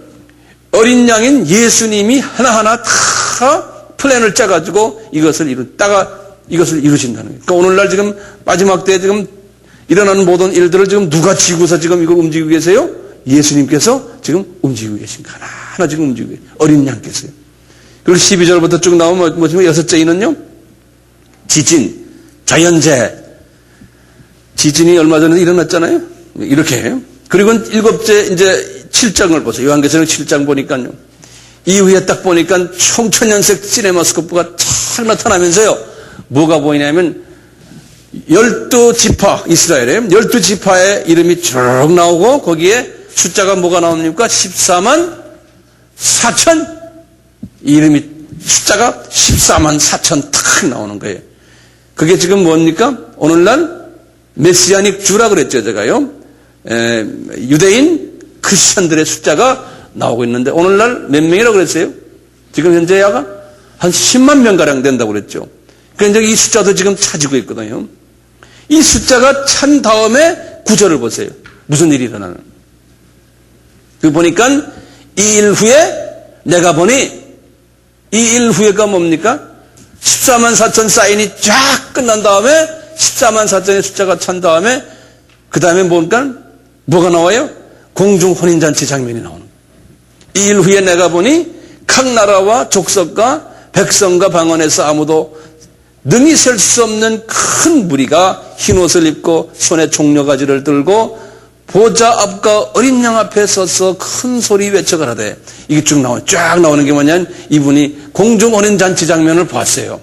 어린 양인 예수님이 하나하나 다 플랜을 짜가지고 이것을 이루신다는 거예요. 그러니까 오늘날 지금 마지막 때에 지금 일어나는 모든 일들을 지금 누가 지고서 지금 이걸 움직이고 계세요? 예수님께서 지금 움직이고 계신 거 하나하나 지금 움직이고 계세요. 어린 양께서요. 그리고 12절부터 쭉 나오면 뭐지만 여섯째 인은요, 지진, 자연재해. 지진이 얼마 전에 일어났잖아요. 이렇게 해요. 그리고 일곱째 이제 7장을 보세요. 요한계시록 7장 보니까요, 이후에 딱 보니까 청천연색 시네마스코프가 쫙 나타나면서요, 뭐가 보이냐면 12지파, 이스라엘의 12지파의 이름이 쭉 나오고, 거기에 숫자가 뭐가 나옵니까? 14만 4천, 이름이 숫자가 14만 4천 탁 나오는 거예요. 그게 지금 뭡니까? 오늘날 메시아닉 주라 그랬죠, 제가요. 유대인 크리스천들의 숫자가 나오고 있는데 오늘날 몇 명이라고 그랬어요? 지금 현재야가 한 10만 명가량 된다고 그랬죠. 그런데 이 숫자도 지금 차지고 있거든요. 이 숫자가 찬 다음에 구절을 보세요. 무슨 일이 일어나는. 그 보니까 이 일 후에 내가 보니 이 일 후에가 뭡니까? 14만 4천 사인이 쫙 끝난 다음에 14만 4천의 숫자가 찬 다음에 그 다음에 뭐가 나와요? 공중 혼인잔치 장면이 나오는 거예요. 이 일 후에 내가 보니 각 나라와 족속과 백성과 방언에서 아무도 능히 셀 수 없는 큰 무리가 흰옷을 입고 손에 종려가지를 들고 보좌 앞과 어린 양 앞에 서서 큰 소리 외쳐 가라되. 이게 쫙 나오는 게 뭐냐면 이분이 공중 혼인잔치 장면을 봤어요.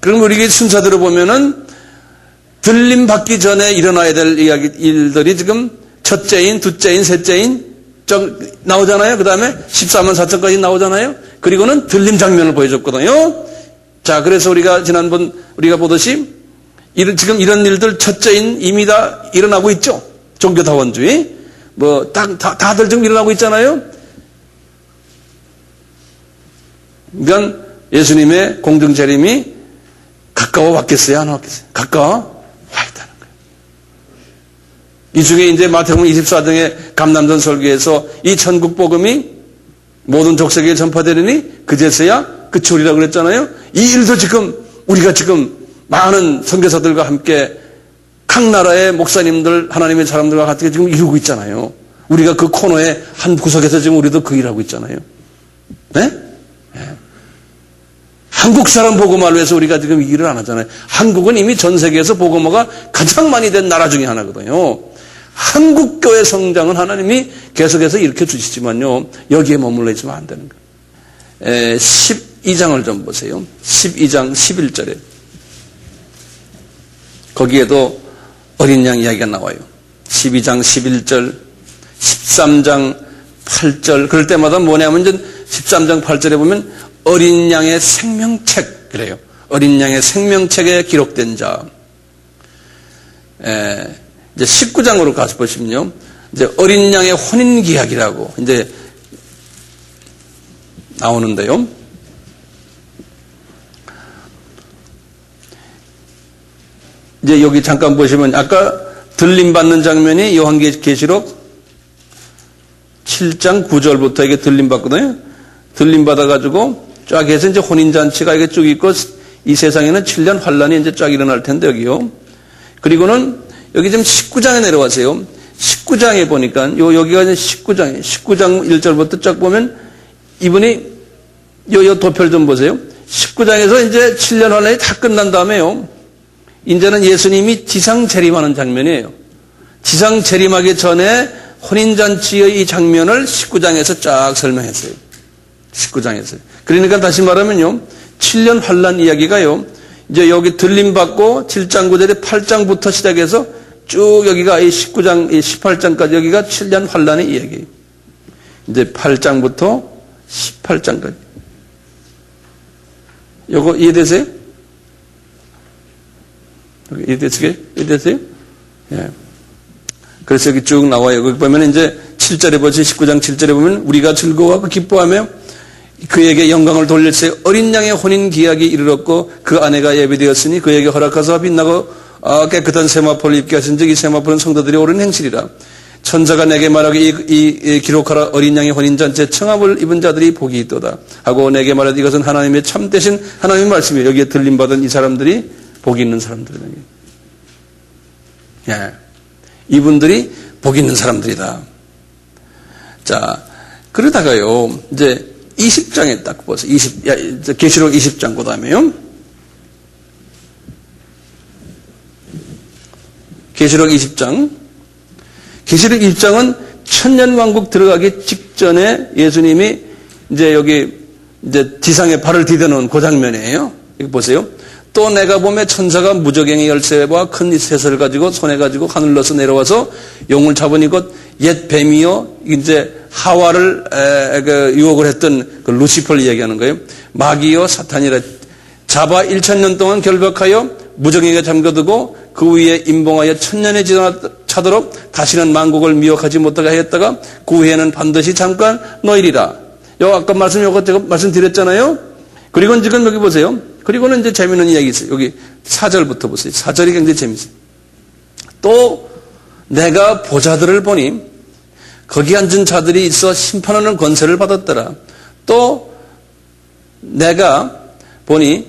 그럼 우리 순서대로 보면은 들림 받기 전에 일어나야 될 일들이 지금 첫째인, 둘째인, 셋째인 나오잖아요. 그 다음에 14만 4천까지 나오잖아요. 그리고는 들림 장면을 보여줬거든요. 자, 그래서 우리가 지난번 우리가 보듯이 지금 이런 일들 첫째인 이미 다 일어나고 있죠. 종교다원주의. 다들 지금 일어나고 있잖아요. 그러니까 예수님의 공중재림이 가까워 왔겠어요? 안 왔겠어요? 가까워 와 있다는 거예요. 이 중에 이제 마태복음 24장의 감남전 설교에서 이 천국 복음이 모든 족속에 전파되리니 그제서야 그치우리라고 그랬잖아요. 이 일도 지금 우리가 지금 많은 선교사들과 함께 각 나라의 목사님들, 하나님의 사람들과 같이 지금 이루고 있잖아요. 우리가 그 코너의 한 구석에서 지금 우리도 그 일하고 있잖아요. 네? 네. 한국 사람 복음화를 위해서 우리가 지금 이 일을 안 하잖아요. 한국은 이미 전 세계에서 복음화가 가장 많이 된 나라 중에 하나거든요. 한국 교회 성장은 하나님이 계속해서 일으켜 주시지만요. 여기에 머물러 있으면 안 되는 거예요. 12장을 좀 보세요. 12장 11절에. 거기에도 어린 양 이야기가 나와요. 12장 11절, 13장 8절. 그럴 때마다 뭐냐면 이제 13장 8절에 보면 어린 양의 생명책 그래요. 어린 양의 생명책에 기록된 자. 이제 19장으로 가서 보시면요. 이제 어린 양의 혼인 기약이라고 이제 나오는데요. 이제 여기 잠깐 보시면 아까 들림 받는 장면이 요한계시록 7장 9절부터 이게 들림 받거든요. 들림 받아가지고 쫙 해서 이제 혼인잔치가 이게 쭉 있고 이 세상에는 7년 환란이 이제 쫙 일어날 텐데 여기요. 그리고는 여기 지금 19장에 내려와세요. 19장에 보니까 여기가 이제 19장 1절부터 쫙 보면 이분이 요 도표를 좀 보세요. 19장에서 이제 7년 환란이 다 끝난 다음에요. 이제는 예수님이 지상 재림하는 장면이에요. 지상 재림하기 전에 혼인잔치의 이 장면을 19장에서 쫙 설명했어요. 19장에서. 그러니까 다시 말하면요. 7년 환란 이야기가요. 이제 여기 들림받고 7장 9절에 8장부터 시작해서 쭉 여기가 이 19장, 이 18장까지 여기가 7년 환란의 이야기예요. 이제 8장부터 18장까지. 요거 이해되세요? 이해되세요? 예. 그래서 여기 쭉 나와요. 거기 보면 이제 7절에 보시 19장 7절에 보면 우리가 즐거워하고 기뻐하며 그에게 영광을 돌릴세 어린 양의 혼인 기약이 이르렀고 그 아내가 예비되었으니 그에게 허락하사 빛나고 깨끗한 세마포를 입게 하신 즉 이 세마포는 성도들이 옳은 행실이라. 천사가 내게 말하기 이 기록하라 어린 양의 혼인잔치에 청함을 입은 자들이 복이 있도다 하고 내게 말하되 이것은 하나님의 참되신 하나님의 말씀이에요. 여기에 들림받은 이 사람들이 복이 있는 사람들이다. 예. 이분들이 복이 있는 사람들이다. 자, 그러다가요, 이제 20장에 딱 보세요. 계시록 20장 그 다음에요. 계시록 20장. 계시록 20장은 천년왕국 들어가기 직전에 예수님이 이제 여기 이제 지상에 발을 디뎌놓은 그 장면이에요. 이거 보세요. 또 내가 보매 천사가 무저갱의 열쇠와 큰 셋을 가지고 손에 가지고 하늘로서 내려와서 용을 잡으니 곧 옛 뱀이요 이제 하와를 유혹을 했던 그 루시퍼를 얘기하는 거예요. 마귀요 사탄이라 잡아 1000년 동안 결박하여 무저갱에게 잠겨두고 그 위에 임봉하여 천년이 지나차도록 다시는 만국을 미혹하지 못하게 하였다가 그 후에는 반드시 잠깐 놓이리라. 요 아까 요거 제가 말씀드렸잖아요. 그리고 지금 여기 보세요. 그리고는 이제 재미있는 이야기 있어요. 여기 4절부터 보세요. 4절이 굉장히 재미있어요. 또 내가 보자들을 보니 거기 앉은 자들이 있어 심판하는 권세를 받았더라. 또 내가 보니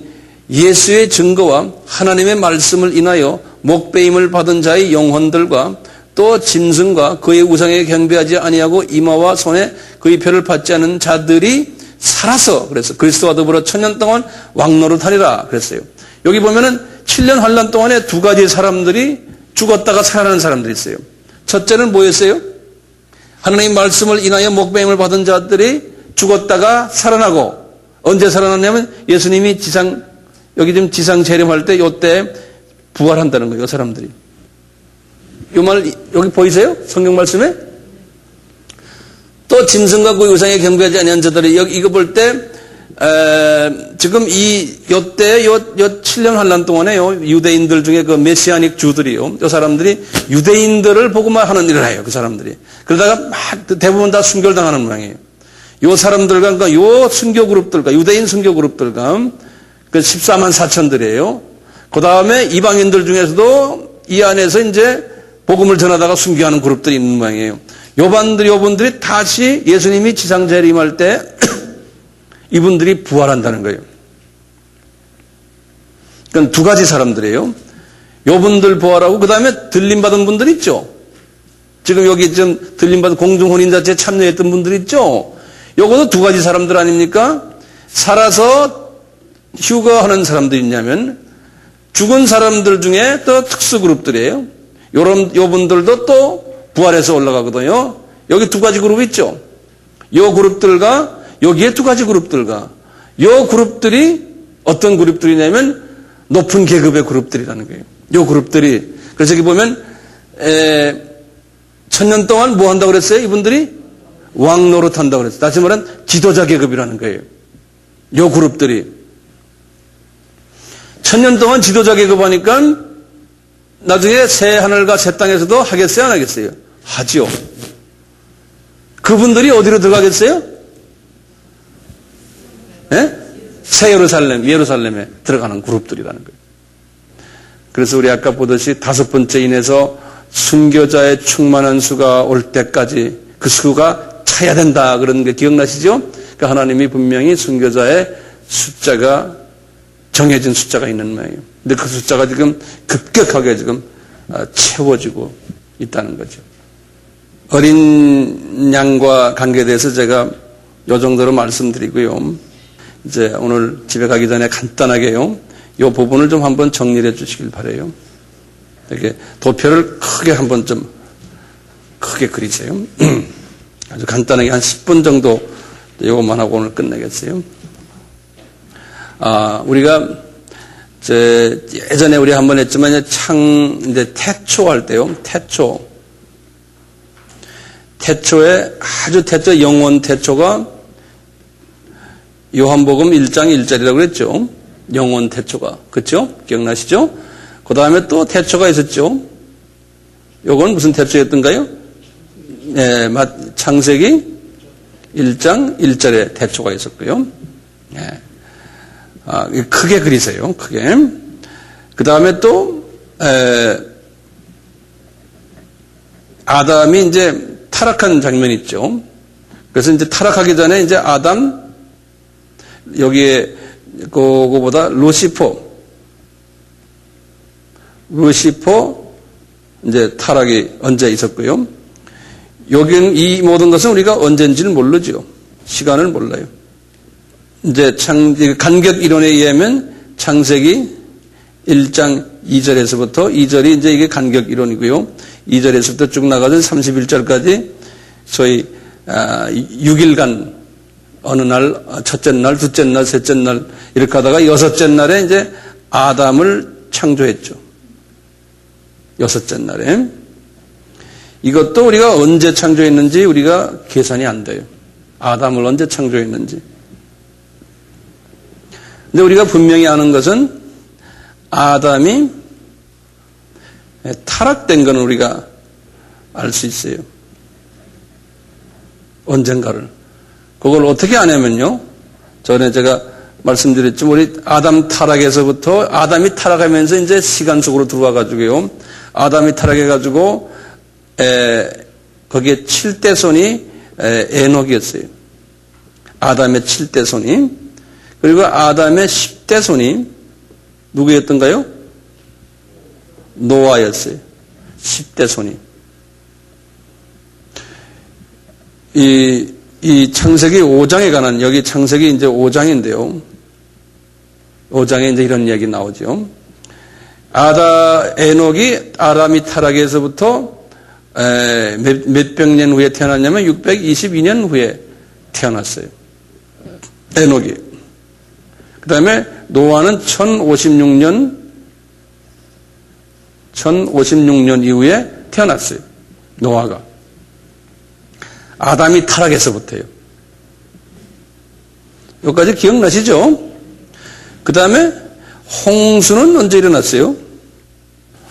예수의 증거와 하나님의 말씀을 인하여 목배임을 받은 자의 영혼들과 또 짐승과 그의 우상에 경배하지 아니하고 이마와 손에 그의 표를 받지 않은 자들이 살아서, 그래서 그리스도와 더불어 천년 동안 왕노릇하리라 그랬어요. 여기 보면은 7년 환란 동안에 두 가지 사람들이 죽었다가 살아나는 사람들이 있어요. 첫째는 뭐였어요? 하나님의 말씀을 인하여 목배임을 받은 자들이 죽었다가 살아나고, 언제 살아났냐면 예수님이 여기 지금 지상 재림할 때 요때 부활한다는 거예요. 이 사람들이. 이 말 여기 보이세요? 성경 말씀에? 또 짐승과 그 우상에 경배하지 아니한 자들이 여기 이거 볼 때 지금 요때 요 7년 환란 동안에요. 유대인들 중에 그 메시아닉 주들이요. 요 사람들이 유대인들을 보고만 하는 일을 해요. 그 사람들이. 그러다가 막 대부분 다 순교당하는 모양이에요. 요 사람들과 그러니까 요 순교 그룹들과 유대인 순교 그룹들과 그 14만 4천들이에요. 그 다음에 이방인들 중에서도 이 안에서 이제 복음을 전하다가 순교하는 그룹들이 있는 모양이에요. 요분들이 다시 예수님이 지상 재림할 때 이분들이 부활한다는 거예요. 그러니까 두 가지 사람들이에요. 요분들 부활하고 그 다음에 들림받은 분들 있죠. 지금 여기 좀 들림받은 공중혼인자체에 참여했던 분들 있죠. 요것도 두 가지 사람들 아닙니까? 살아서 휴거하는 사람들이 있냐면 죽은 사람들 중에 또 특수 그룹들이에요. 요분들도 또 부활해서 올라가거든요. 여기 두 가지 그룹 있죠. 요 그룹들과 여기에 두 가지 그룹들과 요 그룹들이 어떤 그룹들이냐면 높은 계급의 그룹들이라는 거예요. 요 그룹들이. 그래서 여기 보면 천년 동안 뭐 한다고 그랬어요? 이분들이 왕 노릇한다고 그랬어요. 다시 말하면 지도자 계급이라는 거예요. 요 그룹들이. 천년 동안 지도자 계급하니까 나중에 새 하늘과 새 땅에서도 하겠어요? 안 하겠어요? 하지요. 그분들이 어디로 들어가겠어요? 네? 새 예루살렘에 들어가는 그룹들이라는 거예요. 그래서 우리 아까 보듯이 5번째 인해서 순교자의 충만한 수가 올 때까지 그 수가 차야 된다 그런 게 기억나시죠? 그러니까 하나님이 분명히 순교자의 숫자가 정해진 숫자가 있는 모양이에요. 근데 그 숫자가 지금 급격하게 지금 채워지고 있다는 거죠. 어린 양과 관계에 대해서 제가 요 정도로 말씀드리고요. 이제 오늘 집에 가기 전에 간단하게요. 요 부분을 좀 한번 정리를 해 주시길 바라요. 이렇게 도표를 크게 한번 좀 크게 그리세요. 아주 간단하게 한 10분 정도 요것만 하고 오늘 끝내겠어요. 우리가 예전에 우리 한번 했지만 이제 태초할 때요. 태초에 아주 태초 영원 태초가 요한복음 1장 1절이라고 그랬죠. 영원 태초가. 그렇죠? 기억나시죠? 그 다음에 또 태초가 있었죠. 요건 무슨 태초였던가요? 네, 창세기 1장 1절에 태초가 있었고요. 네. 크게 그리세요. 크게. 그 다음에 또 아담이 이제 타락한 장면이 있죠. 그래서 이제 타락하기 전에 이제 아담 여기에 그거보다 루시퍼 이제 타락이 언제 있었고요. 여기는 이 모든 것은 우리가 언제인지는 모르죠. 시간을 몰라요. 이제 간격 이론에 의하면 창세기 1장 2절에서부터 2절이 이제 이게 간격 이론이고요. 2절에서부터 쭉 나가서 31절까지 소위 6일간 어느 날 첫째 날, 둘째 날, 셋째 날 이렇게 하다가 여섯째 날에 이제 아담을 창조했죠. 여섯째 날에. 이것도 우리가 언제 창조했는지 우리가 계산이 안 돼요. 아담을 언제 창조했는지. 근데 우리가 분명히 아는 것은 아담이 타락된 건 우리가 알 수 있어요. 언젠가를. 그걸 어떻게 아냐면요. 전에 제가 말씀드렸죠. 우리 아담 타락에서부터 아담이 타락하면서 이제 시간 속으로 들어와 가지고요. 아담이 타락해가지고 거기에 7대 손이 에녹이었어요. 아담의 7대 손이. 그리고 아담의 10대 손이 누구였던가요? 노아였어요. 10대 손이. 이 창세기 5장에 관한, 여기 창세기 이제 5장인데요. 5장에 이제 이런 이야기 나오죠. 에녹이 아담이 타락에서부터 몇백 년 후에 태어났냐면 622년 후에 태어났어요. 에녹이. 그 다음에 노아는 1056년 이후에 태어났어요. 노아가. 아담이 타락에서부터요. 여기까지 기억나시죠? 그 다음에 홍수는 언제 일어났어요?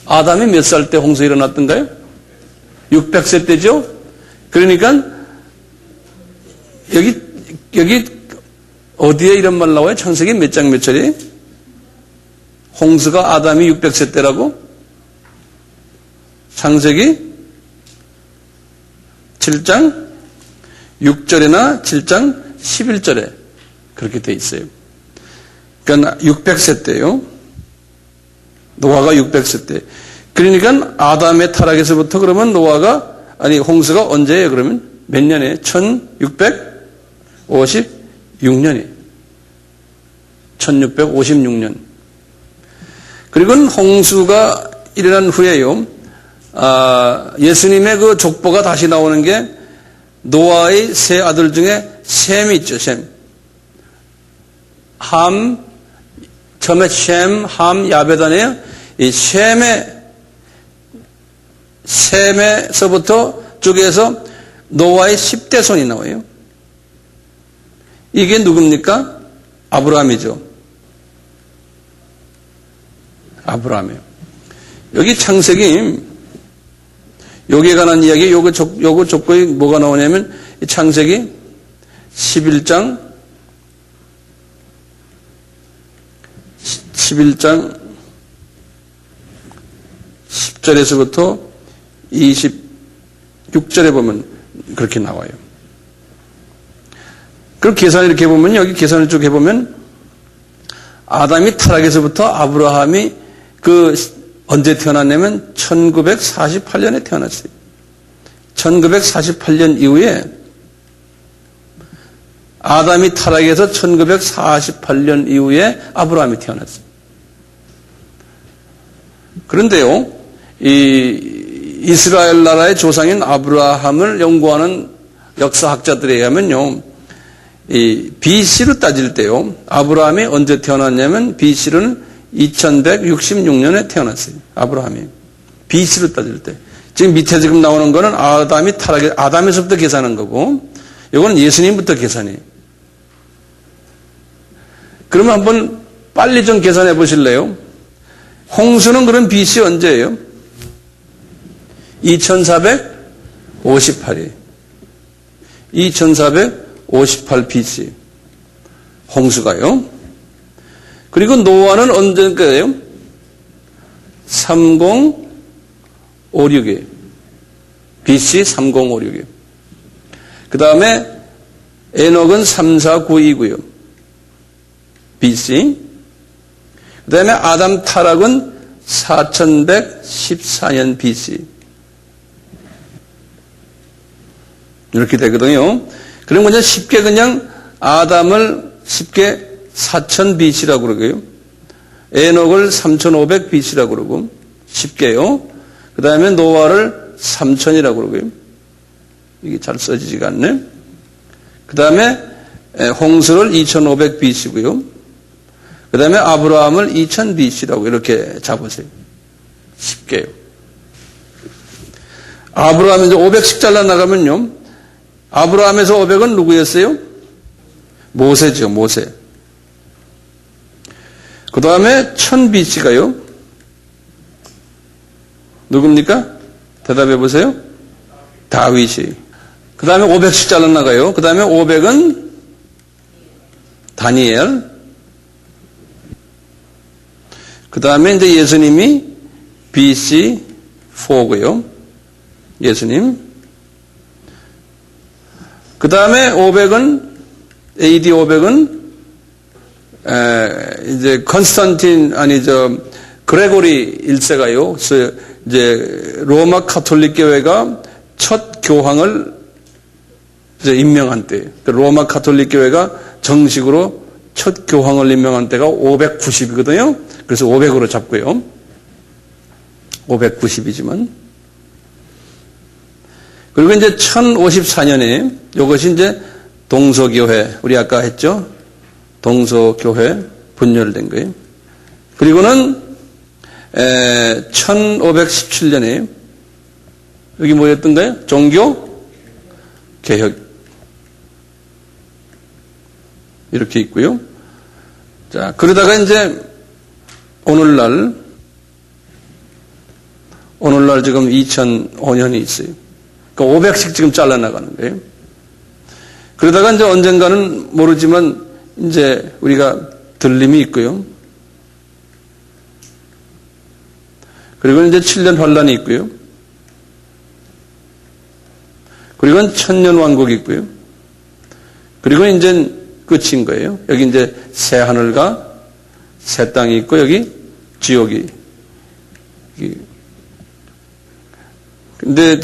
아담이 몇 살 때 홍수 일어났던가요? 600세 때죠? 그러니까 여기 어디에 이런 말 나와요? 창세기 몇 장 몇 절이? 홍수가 아담이 600세 때라고? 창세기 7장 6절이나 7장 11절에 그렇게 돼 있어요. 그러니까 600세 때요. 노아가 600세 때. 그러니까 아담의 타락에서부터 그러면 홍수가 언제예요? 그러면 몇 년에? 1656년이에요. 1656년. 그리고 홍수가 일어난 후에요. 예수님의 그 족보가 다시 나오는 게 노아의 세 아들 중에 셈이 있죠. 셈. 처음에 셈, 함, 야베다네요. 이 셈에서부터 쪽에서 노아의 10대 손이 나와요. 이게 누굽니까? 아브라함이죠. 아브라함이에요. 여기 창세기, 여기에 관한 이야기, 요거 족보에 뭐가 나오냐면, 창세기 11장 10절에서부터 26절에 보면 그렇게 나와요. 그럼 계산을 이렇게 보면, 여기 계산을 쭉 해보면, 아담이 타락에서부터 아브라함이 언제 태어났냐면 1948년에 태어났어요. 1948년 이후에 아담이 타락해서 1948년 이후에 아브라함이 태어났어요. 그런데요, 이 이스라엘 나라의 조상인 아브라함을 연구하는 역사학자들에 의하면요, 이 BC로 따질 때요, 아브라함이 언제 태어났냐면 BC로는 2166년에 태어났어요. 아브라함이. BC로 따질 때. 지금 밑에 지금 나오는 거는 아담이 타락해, 아담에서부터 계산한 거고, 이건 예수님부터 계산이에요. 그러면 한번 빨리 좀 계산해 보실래요? 홍수는 그럼 BC 언제예요? 2458이에요. 2458 BC. 홍수가요. 그리고 노아는 언제인가요? 3056이에요. BC 3056이에요. 그 다음에 에녹은 3492고요. BC. 그 다음에 아담 타락은 4114년 BC. 이렇게 되거든요. 그럼 그냥 쉽게 아담을 쉽게 4000 BC라고 그러고요. 에녹을 3500 BC라고 그러고 쉽게요. 그 다음에 노아를 3000이라고 그러고요. 이게 잘 써지지가 않네. 그 다음에 홍수를 2500 BC고요. 그 다음에 아브라함을 2000 BC라고 이렇게 잡으세요. 쉽게요. 아브라함이 이제 500씩 잘라나가면요. 아브라함에서 500은 누구였어요? 모세죠, 모세. 그 다음에 1000 BC가요. 누굽니까? 대답해 보세요. 다윗이. 그 다음에 500씩 잘라나가요. 그 다음에 500은 다니엘. 그 다음에 이제 예수님이 BC4고요. 예수님. 그 다음에 500은, AD 500은, 이제 컨스탄틴, 그레고리 1세가요. 그래서 이제 로마 가톨릭 교회가 첫 교황을 이제 임명한 때, 로마 가톨릭 교회가 정식으로 첫 교황을 임명한 때가 590이거든요. 그래서 500으로 잡고요. 590이지만. 그리고 이제 1054년에 이것이 이제 동서교회, 우리 아까 했죠? 동서교회 분열된 거예요. 그리고는 1517년에 여기 뭐였던가요? 종교 개혁. 이렇게 있고요. 자, 그러다가 이제 오늘날 지금 2005년이 있어요. 그러니까 500씩 지금 잘라나가는 거예요. 그러다가 이제 언젠가는 모르지만 이제 우리가 들림이 있고요. 그리고 이제 7년 환란이 있고요. 그리고 천년 왕국이 있고요. 그리고 이제 끝인 거예요. 여기 이제 새 하늘과 새 땅이 있고 여기 지옥이. 근데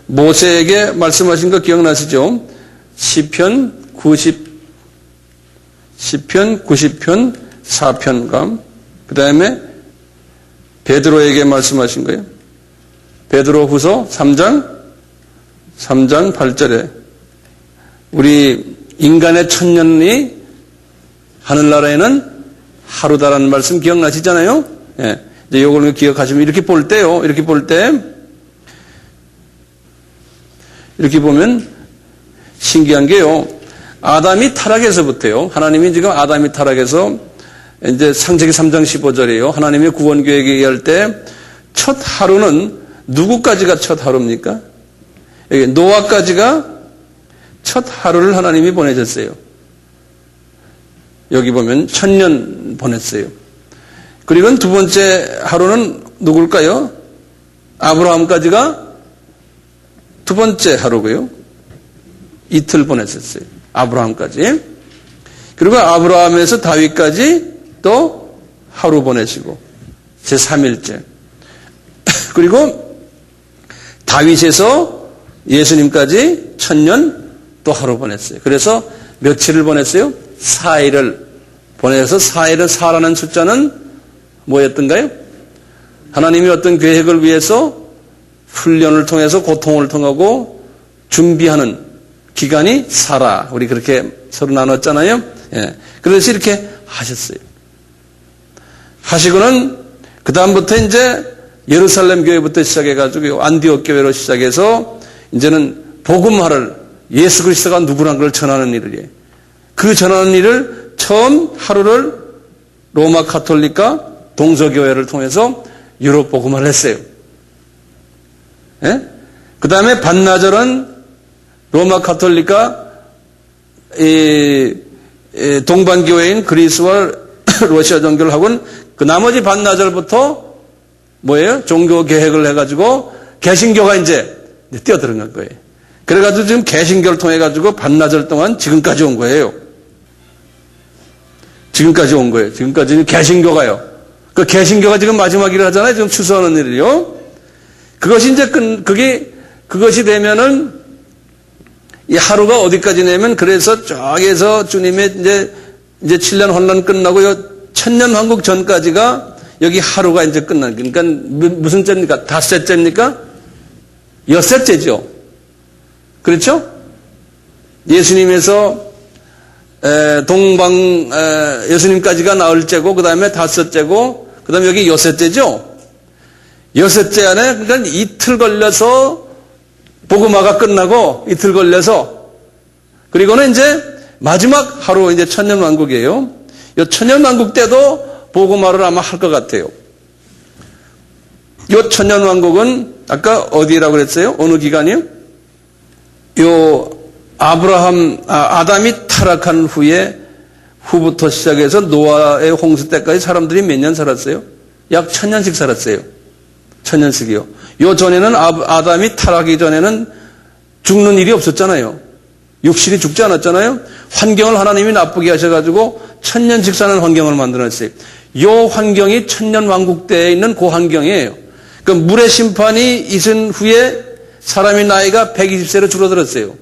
모세에게 말씀하신 거 기억나시죠? 시편 90편 4편과 그 다음에 베드로에게 말씀하신 거예요. 베드로후서 3장 8절에 우리 인간의 천년이 하늘나라에는 하루다라는 말씀 기억나시잖아요? 예. 이제 이걸 기억하시면 이렇게 볼 때 이렇게 보면 신기한 게요. 아담이 타락해서부터요. 하나님이 지금 아담이 타락해서 이제 창세기 3장 15절이에요. 하나님의 구원 계획 얘기할 때 첫 하루는 누구까지가 첫 하루입니까? 여기 노아까지가 첫 하루를 하나님이 보내셨어요. 여기 보면 1000년 보냈어요. 그리고 두 번째 하루는 누굴까요? 아브라함까지가 두 번째 하루고요. 이틀 보냈었어요. 아브라함까지. 그리고 아브라함에서 다윗까지 또 하루 보내시고 제3일째. 그리고 다윗에서 예수님까지 1000년 또 하루 보냈어요. 그래서 며칠을 보냈어요? 4일을 보내서 4일을 4라는 숫자는 뭐였던가요? 하나님이 어떤 계획을 위해서 훈련을 통해서 고통을 통하고 준비하는 기간이 4라. 우리 그렇게 서로 나눴잖아요. 예. 그래서 이렇게 하셨어요. 하시고는 그 다음부터 이제 예루살렘 교회부터 시작해가지고 안디옥 교회로 시작해서 이제는 복음화를 예수 그리스도가 누구란 걸 전하는 일을 해. 그 전하는 일을 처음 하루를 로마 가톨릭과 동서교회를 통해서 유럽 복음화를 했어요. 예? 그 다음에 반나절은 로마 가톨릭과 동반교회인 그리스와 러시아 종교를 하고는 그 나머지 반나절부터 뭐예요? 종교 계획을 해가지고 개신교가 이제 뛰어들어간 거예요. 그래가지고 지금 개신교를 통해가지고 반나절 동안 지금까지 온 거예요. 지금까지 온 거예요. 지금까지는 개신교가요. 그 개신교가 지금 마지막 일을 하잖아요. 지금 추수하는 일이요. 그것이 이제 그것이 되면은 이 하루가 어디까지 내면 그래서 저기에서 주님의 이제 7년 환란 끝나고 1000년 왕국 전까지가 여기 하루가 이제 끝나는 그러니까 무슨 째입니까? 닷새째입니까? 엿새째죠. 그렇죠? 예수님에서 예수님까지가 나흘째고 그 다음에 다섯째고 그 다음에 여기 엿새째죠. 엿새째 안에 그러니까 이틀 걸려서 복음화가 끝나고 이틀 걸려서 그리고는 이제 마지막 하루 이제 천년왕국이에요. 이 천년왕국 때도 복음화를 아마 할 것 같아요. 요 천년왕국은 아까 어디라고 그랬어요? 어느 기간이요? 요 아담이 타락한 후부터 시작해서 노아의 홍수 때까지 사람들이 몇 년 살았어요? 약 1000년씩 살았어요. 1000년씩이요. 요 전에는 아담이 타락하기 전에는 죽는 일이 없었잖아요. 육신이 죽지 않았잖아요. 환경을 하나님이 나쁘게 하셔가지고 1000년씩 사는 환경을 만들어냈어요. 요 환경이 천년왕국 때에 있는 그 환경이에요. 그 물의 심판이 있은 후에 사람의 나이가 120세로 줄어들었어요.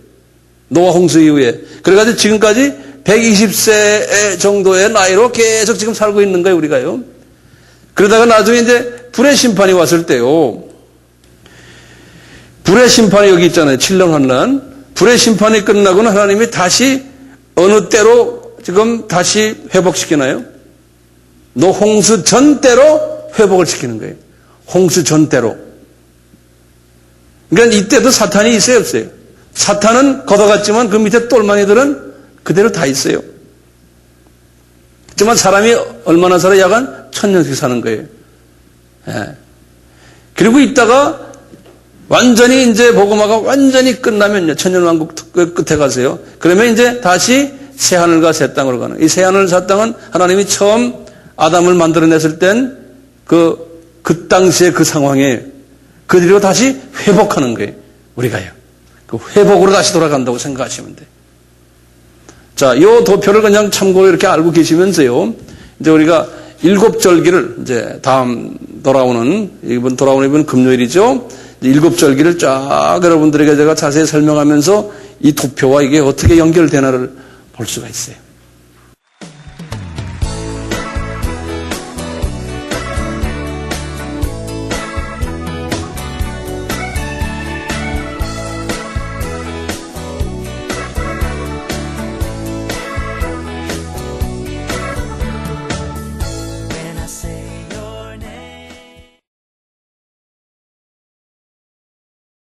노아 홍수 이후에. 그래가지고 지금까지 120세 정도의 나이로 계속 지금 살고 있는 거예요, 우리가요. 그러다가 나중에 이제 불의 심판이 왔을 때요. 불의 심판이 여기 있잖아요. 7년 환란. 불의 심판이 끝나고는 하나님이 다시 어느 때로 지금 다시 회복시키나요? 노 홍수 전 때로 회복을 시키는 거예요. 홍수 전 때로. 그러니까 이때도 사탄이 있어요, 없어요? 사탄은 걷어갔지만 그 밑에 똘마니들은 그대로 다 있어요. 하지만 사람이 얼마나 살아야 약 1000년씩 사는 거예요. 예. 그리고 있다가 완전히 이제 복음화가 완전히 끝나면요. 천년왕국 끝에 가세요. 그러면 이제 다시 새하늘과 새 땅으로 가는. 이 새하늘 새 땅은 하나님이 처음 아담을 만들어냈을 땐 그 당시의 그 상황에 그대로 다시 회복하는 거예요. 우리가요. 그 회복으로 다시 돌아간다고 생각하시면 돼요. 자, 요 도표를 그냥 참고로 이렇게 알고 계시면서요. 이제 우리가 7절기를 이제 이번 돌아오는 이번 금요일이죠. 7절기를 쫙 여러분들에게 제가 자세히 설명하면서 이 도표와 이게 어떻게 연결되나를 볼 수가 있어요.